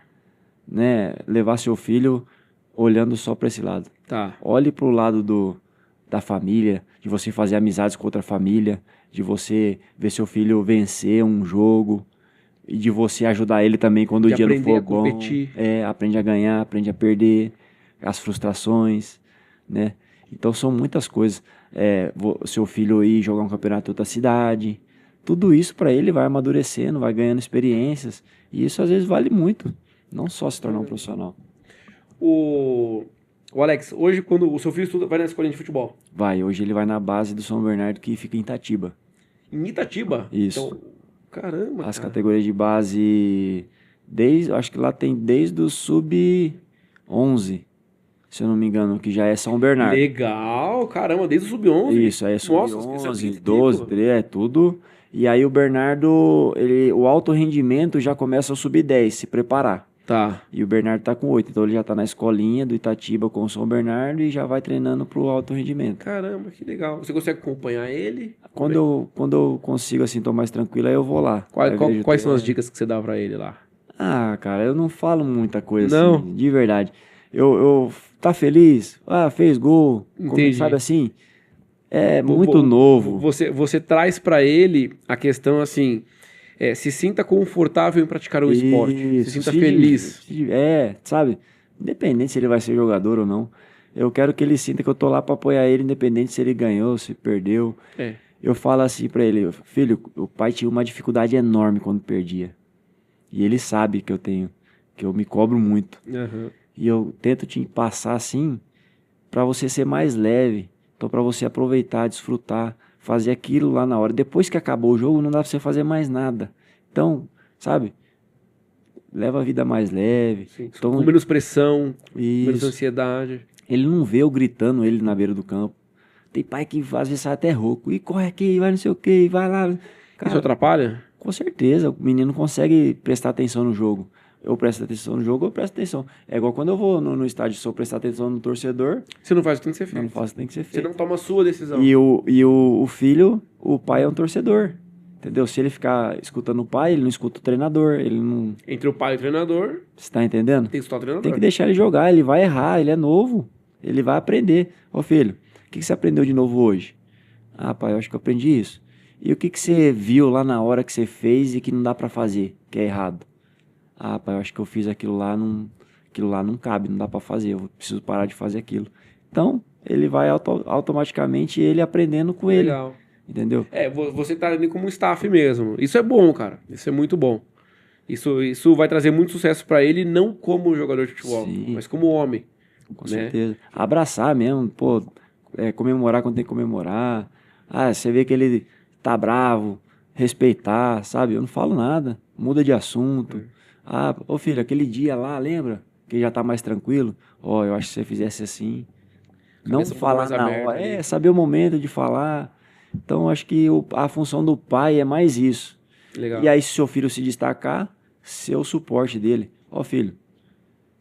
né, levar seu filho olhando só para esse lado. Tá. Olhe para o lado da família, de você fazer amizades com outra família, de você ver seu filho vencer um jogo e de você ajudar ele também quando o De dia não aprender for a bom. competir. Aprende a ganhar, aprende a perder, as frustrações, né? Então são muitas coisas. Seu filho ir jogar um campeonato em outra cidade, tudo isso para ele vai amadurecendo, vai ganhando experiências e isso às vezes vale muito, não só se tornar um profissional. O Alex, hoje quando o seu filho estuda, vai na escolinha de futebol? Hoje ele vai na base do São Bernardo que fica em Itatiba. Em Itatiba? Isso. Então, caramba, As cara. categorias de base, acho que lá tem desde o sub-11. se eu não me engano, que já é São Bernardo. Legal, caramba, desde o sub-11. Isso, aí é Nossa, isso é sub-11, muito 12, tempo. 13, é tudo. E aí o Bernardo, o alto rendimento já começa ao sub-10, se preparar. Tá. E o Bernardo tá com 8, então ele já tá na escolinha do Itatiba com o São Bernardo e já vai treinando pro alto rendimento. Caramba, que legal. Você consegue acompanhar ele? Quando eu consigo, assim, tô mais tranquilo, aí eu vou lá. Aí vejo Quais são as treino. dicas que você dá pra ele lá? Ah, cara, eu não falo muita coisa Não, assim, de verdade. Tá feliz? Ah, fez gol. entendi. Sabe assim? É Vo- muito vo- novo. Você traz pra ele a questão assim, se sinta confortável em praticar um esporte, se Isso, sinta feliz. sabe? Independente se ele vai ser jogador ou não. Eu quero que ele sinta que eu tô lá pra apoiar ele, independente se ele ganhou, se perdeu. É, Eu falo assim pra ele, filho, o pai tinha uma dificuldade enorme quando perdia. E ele sabe que eu me cobro muito. aham, E eu tento te passar assim pra você ser mais leve. Então pra você aproveitar, desfrutar, fazer aquilo lá na hora. Depois que acabou o jogo, não dá pra você fazer mais nada. Então, sabe? Leva a vida mais leve. sim. Então, Com menos pressão, menos isso. ansiedade. Ele não vê eu gritando ele na beira do campo. Tem pai que às vezes sai até rouco. E corre aqui, vai não sei o que, vai lá. Isso Cara, atrapalha? com certeza, o menino consegue prestar atenção no jogo. Eu presto atenção no jogo, eu presto atenção. É igual quando eu vou no estádio, se eu prestar atenção no torcedor, Você não faz o que tem que ser eu não feito. faço, tem que ser Você feito. não toma a sua decisão. O filho, o pai é um torcedor. Entendeu? Se ele ficar escutando o pai, ele não escuta o treinador, ele não. Entre o pai e o treinador, Você tá entendendo? tem que escutar o Tem que treinador. deixar ele jogar, ele vai errar, ele é novo. Ele vai aprender. Ô filho, o que você aprendeu de novo hoje? Ah, pai, eu acho que eu aprendi isso. E o que você viu lá na hora que você fez e que não dá pra fazer, que é errado? Ah, pai, eu acho que eu fiz aquilo lá não cabe, não dá pra fazer, eu preciso parar de fazer aquilo. Então, ele vai automaticamente ele aprendendo com ele, Legal. entendeu? Você tá ali como um staff mesmo. Isso é bom, cara. Isso é muito bom. Isso vai trazer muito sucesso pra ele, não como jogador de futebol, Sim. mas como homem. Com né? certeza. Abraçar mesmo, pô, comemorar quando tem que comemorar. Ah, você vê que ele tá bravo, respeitar, sabe? Eu não falo nada, muda de assunto. Ah, ô filho, aquele dia lá, lembra? Que já tá mais tranquilo. Ó, eu acho que se você fizesse assim. Não Cabeça um pouco falar mais na aberta hora. ali. Saber o momento de falar. Então, acho que a função do pai é mais isso. Legal. E aí, se seu filho se destacar, ser o suporte dele. Ó, filho,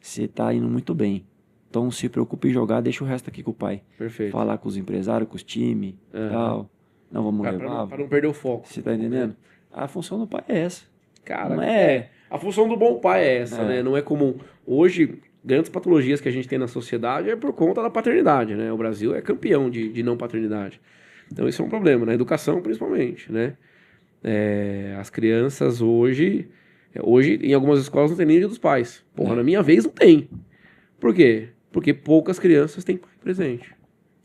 você tá indo muito bem. Então, se preocupe em jogar, deixa o resto aqui com o pai. Perfeito. Falar com os empresários, com os times e Aham. tal. Não, vamos levar. Pra não perder o foco. Você tá entendendo? A função do pai é essa. Cara, Não é- a função do bom pai é essa, É. né? Não é comum. Hoje, grandes patologias que a gente tem na sociedade é por conta da paternidade, né? O Brasil é campeão de não paternidade. Então isso é um problema, na educação principalmente, né? As crianças hoje, em algumas escolas não tem nem dia dos pais. Porra, na minha vez não tem. Por quê? Porque poucas crianças têm pai presente.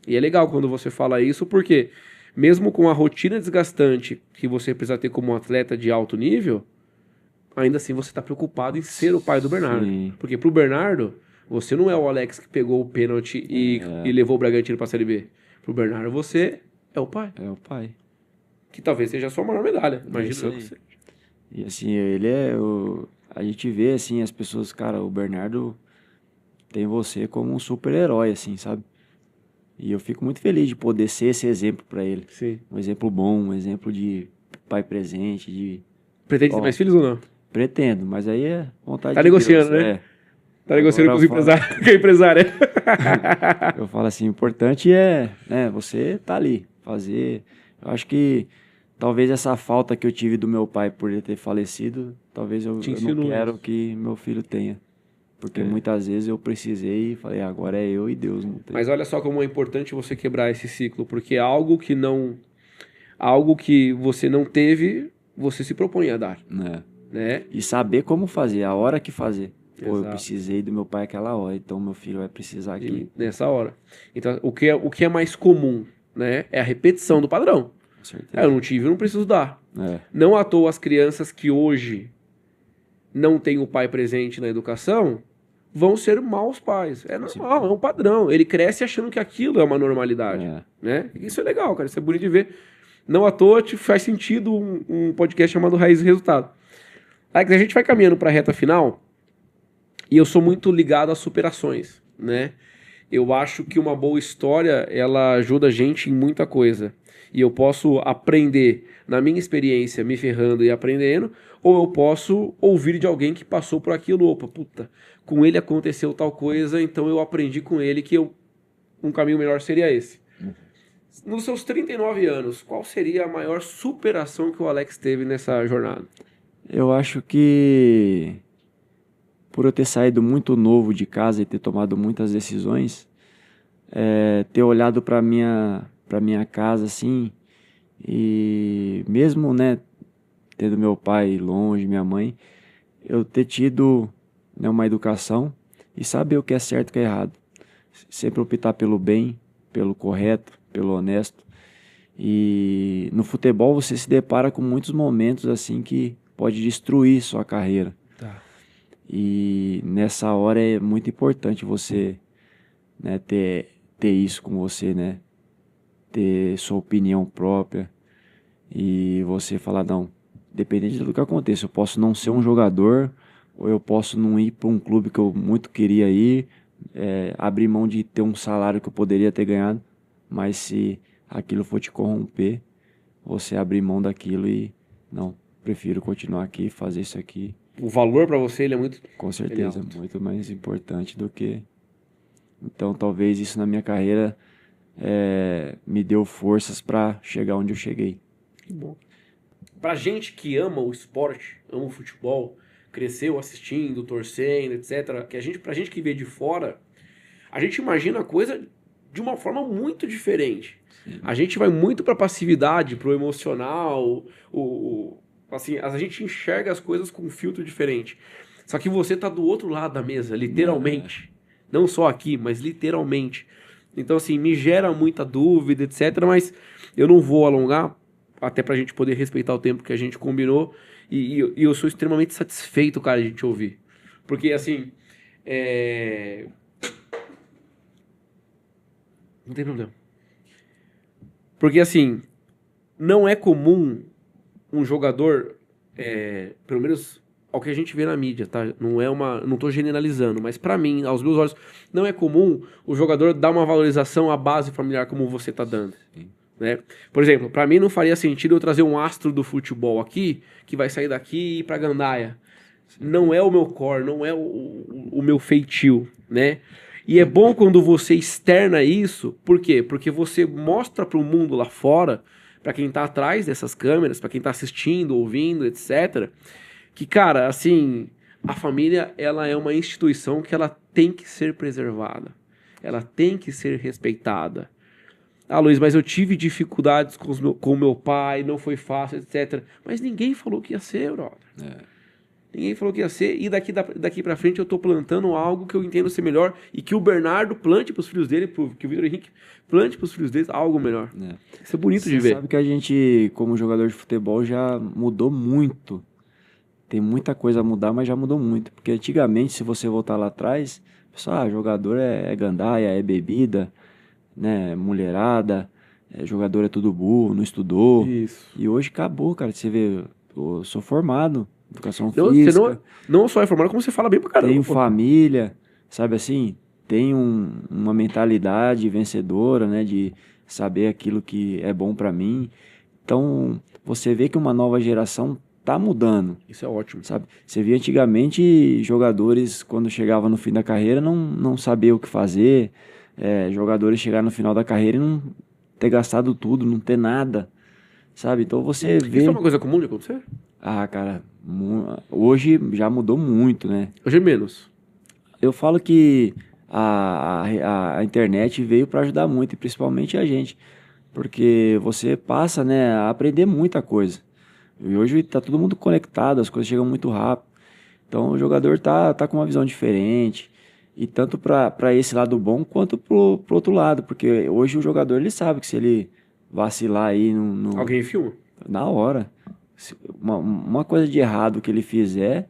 E é legal quando você fala isso, porque mesmo com a rotina desgastante que você precisa ter como um atleta de alto nível, ainda assim você está preocupado em ser o pai do Bernardo. Sim. Porque pro Bernardo, você não é o Alex que pegou o pênalti e levou o Bragantino pra Série B. Pro Bernardo, você é o pai. É o pai. Que talvez seja a sua maior medalha. Imagina isso aí. você. E assim, ele é a gente vê assim as pessoas, cara, o Bernardo tem você como um super-herói assim, sabe? E eu fico muito feliz de poder ser esse exemplo pra ele. Sim. Um exemplo bom, um exemplo de pai presente, de Pretende ter Ó. mais filhos ou não? pretendo, mas aí é vontade Tá de negociando, Deus, né? Tá negociando com Agora os empresários. Com a empresária. Eu falo assim, o importante é, né, você tá ali, fazer. Eu acho que talvez essa falta que eu tive do meu pai por ele ter falecido, talvez eu não ensinou quero isso. que meu filho tenha. Porque muitas vezes eu precisei e falei, agora é eu e Deus, não tem. Mas olha só como é importante você quebrar esse ciclo, porque algo que você não teve, você se propõe a dar, Né? né? E saber como fazer, a hora que fazer. Pô, eu Exato. precisei do meu pai aquela hora, então meu filho vai precisar aqui. Nessa hora. Então, o que é mais comum, né? É a repetição do padrão. Com certeza. Eu não tive, eu não preciso dar. É. Não à toa as crianças que hoje não têm o pai presente na educação vão ser maus pais. É normal, é um padrão. Ele cresce achando que aquilo é uma normalidade. É. Né? Isso é legal, cara. Isso é bonito de ver. Não à toa faz sentido um podcast chamado Raiz e Resultado. Alex, a gente vai caminhando para a reta final e eu sou muito ligado às superações, né? eu acho que uma boa história, ela ajuda a gente em muita coisa. E eu posso aprender na minha experiência, me ferrando e aprendendo, ou eu posso ouvir de alguém que passou por aquilo, opa, puta, com ele aconteceu tal coisa, então eu aprendi com ele que um caminho melhor seria esse. Nos seus 39 anos, qual seria a maior superação que o Alex teve nessa jornada? Eu acho que por eu ter saído muito novo de casa e ter tomado muitas decisões, ter olhado para minha casa assim, e mesmo, né, tendo meu pai longe, minha mãe, eu ter tido, né, uma educação e saber o que é certo e o que é errado. Sempre optar pelo bem, pelo correto, pelo honesto. E no futebol você se depara com muitos momentos assim que pode destruir sua carreira. Tá. E nessa hora é muito importante você, né, ter isso com você, né? Ter sua opinião própria e você falar, não, independente do que aconteça, eu posso não ser um jogador ou eu posso não ir para um clube que eu muito queria ir, abrir mão de ter um salário que eu poderia ter ganhado, mas se aquilo for te corromper, você abrir mão daquilo e, não, prefiro continuar aqui, fazer isso aqui. O valor para você ele é muito... Com ele é certeza, alto. muito mais importante do que... Então, talvez isso na minha carreira me deu forças para chegar onde eu cheguei. Que bom. Pra gente que ama o esporte, ama o futebol, cresceu assistindo, torcendo, etc., pra gente que vê de fora, a gente imagina a coisa de uma forma muito diferente. Sim. A gente vai muito pra passividade, pro emocional, assim, a gente enxerga as coisas com um filtro diferente. Só que você tá do outro lado da mesa, literalmente. Não só aqui, mas literalmente. Então, assim, me gera muita dúvida, etc., mas eu não vou alongar, até pra gente poder respeitar o tempo que a gente combinou, e eu sou extremamente satisfeito, cara, de te ouvir. Porque, assim, não tem problema. Porque, assim, não é comum um jogador, pelo menos ao que a gente vê na mídia, tá? Não tô generalizando, mas pra mim, aos meus olhos, não é comum o jogador dar uma valorização à base familiar como você tá dando. Sim. Né? Por exemplo, pra mim não faria sentido eu trazer um astro do futebol aqui, que vai sair daqui e ir pra Gandaia. Não é o meu core, não é o meu feitio, né? E é bom quando você externa isso, por quê? Porque você mostra pro mundo lá fora, pra quem tá atrás dessas câmeras, pra quem tá assistindo, ouvindo, etc., que, cara, assim, a família, ela é uma instituição que ela tem que ser preservada. Ela tem que ser respeitada. Ah, Luiz, mas eu tive dificuldades com o meu pai, não foi fácil, etc. Mas ninguém falou que ia ser, brother. Ninguém falou que ia ser, e daqui pra frente eu tô plantando algo que eu entendo ser melhor, e que o Bernardo plante pros filhos dele, que o Vitor Henrique plante pros filhos deles algo melhor. Isso é bonito de ver. Você sabe que a gente, como jogador de futebol, já mudou muito. Tem muita coisa a mudar, mas já mudou muito. Porque antigamente, se você voltar lá atrás, pessoal, jogador é gandaia, é bebida, né, mulherada, jogador é tudo burro, não estudou. Isso. E hoje acabou, cara. Você vê, eu sou formado, educação Não, física, você não só é formado, como você fala bem pra caramba. tenho pô. família, sabe assim? Tenho uma mentalidade vencedora, né, de saber aquilo que é bom pra mim. Então, você vê que uma nova geração tá mudando. Isso é ótimo. Sabe? Você via antigamente jogadores, quando chegava no fim da carreira, não saber o que fazer. Jogadores chegar no final da carreira e não ter gastado tudo, não ter nada. Sabe? Então você vê... Isso é uma coisa comum de acontecer? Ah, cara, hoje já mudou muito, né? Hoje é menos. Eu falo que a internet veio para ajudar muito, e principalmente a gente. Porque você passa, né, a aprender muita coisa. E hoje tá todo mundo conectado, as coisas chegam muito rápido. Então o jogador tá com uma visão diferente. E tanto para esse lado bom quanto pro outro lado. Porque hoje o jogador ele sabe que se ele vacilar aí Alguém filma? na hora, uma coisa de errado que ele fizer,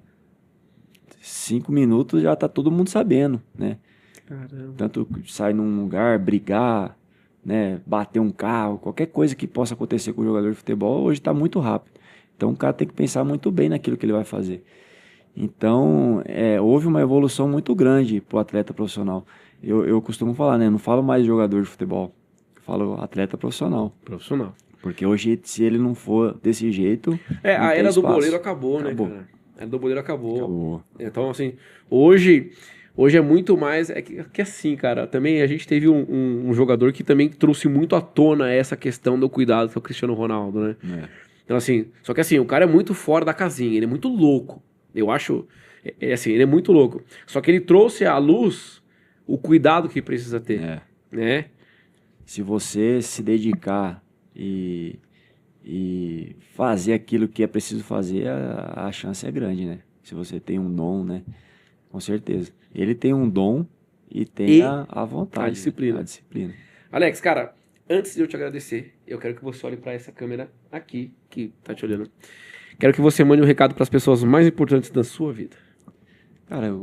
5 minutos já tá todo mundo sabendo, né? Caramba. Tanto sair num lugar, brigar, né, bater um carro, qualquer coisa que possa acontecer com o jogador de futebol, hoje tá muito rápido. Então o cara tem que pensar muito bem naquilo que ele vai fazer. Então houve uma evolução muito grande pro atleta profissional. eu costumo falar, né? Eu não falo mais jogador de futebol, eu falo atleta profissional. Profissional. Porque hoje, se ele não for desse jeito, não A tem era do espaço. boleiro acabou, né, Acabou. cara? A era do boleiro acabou. Acabou. Então, assim, hoje é muito mais. Que assim, cara, também a gente teve um jogador que também trouxe muito à tona essa questão do cuidado, que é o Cristiano Ronaldo, né? Então, assim, só que assim, o cara é muito fora da casinha, ele é muito louco. Eu acho, assim, ele é muito louco. Só que ele trouxe à luz o cuidado que precisa ter, né? Se você se dedicar e fazer aquilo que é preciso fazer, a chance é grande, né? Se você tem um dom, né? Com certeza. Ele tem um dom e tem E a vontade, a disciplina. Né? A disciplina. Alex, cara, antes de eu te agradecer, eu quero que você olhe para essa câmera aqui, que tá te olhando. Quero que você mande um recado para as pessoas mais importantes da sua vida. Cara,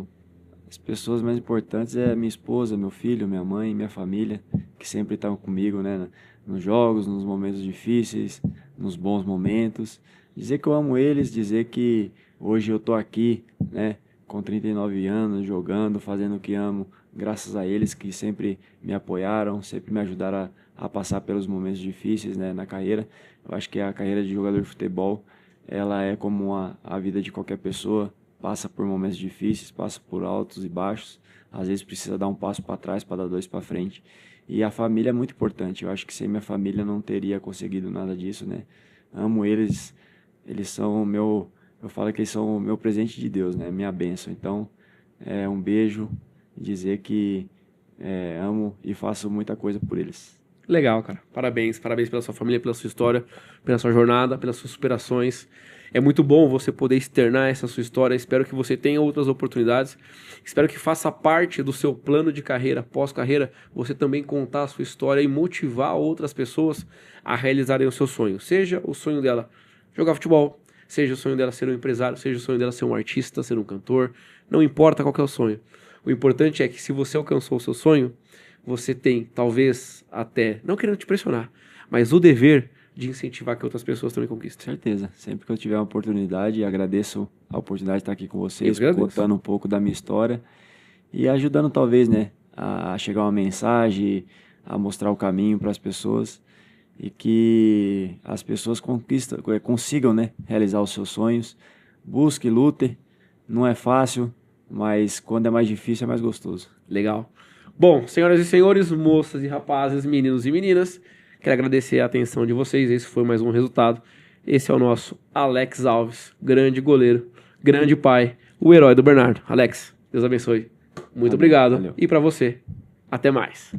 as pessoas mais importantes é minha esposa, meu filho, minha mãe, minha família, que sempre estão comigo, né? Nos jogos, nos momentos difíceis, nos bons momentos. Dizer que eu amo eles, dizer que hoje eu tô aqui, né? Com 39 anos, jogando, fazendo o que amo, graças a eles que sempre me apoiaram, sempre me ajudaram a passar pelos momentos difíceis, né, na carreira. Eu acho que a carreira de jogador de futebol, ela é como a vida de qualquer pessoa, passa por momentos difíceis, passa por altos e baixos, às vezes precisa dar um passo para trás para dar dois para frente. E a família é muito importante. Eu acho que sem minha família eu não teria conseguido nada disso, né? Amo eles, eles são o meu, eu falo que eles são o meu presente de Deus, né? Minha bênção. Então, um beijo, dizer que amo e faço muita coisa por eles. Legal, cara. Parabéns pela sua família, pela sua história, pela sua jornada, pelas suas superações. É muito bom você poder externar essa sua história. Espero que você tenha outras oportunidades. Espero que faça parte do seu plano de carreira, pós-carreira, você também contar a sua história e motivar outras pessoas a realizarem o seu sonho. Seja o sonho dela jogar futebol, seja o sonho dela ser um empresário, seja o sonho dela ser um artista, ser um cantor. Não importa qual que é o sonho. O importante é que se você alcançou o seu sonho, você tem, talvez até, não querendo te pressionar, mas o dever de incentivar que outras pessoas também conquistem. Certeza. Sempre que eu tiver uma oportunidade, agradeço a oportunidade de estar aqui com vocês, Eu agradeço. contando um pouco da minha história e ajudando talvez, né, a chegar uma mensagem, a mostrar o caminho para as pessoas e que as pessoas consigam, né, realizar os seus sonhos. Busque, lute. Não é fácil, mas quando é mais difícil é mais gostoso. Legal. Bom, senhoras e senhores, moças e rapazes, meninos e meninas, quero agradecer a atenção de vocês. Esse foi mais um resultado. Esse é o nosso Alex Alves, grande goleiro, grande pai, o herói do Bernardo. Alex, Deus abençoe. Muito obrigado. Valeu. E para você, até mais.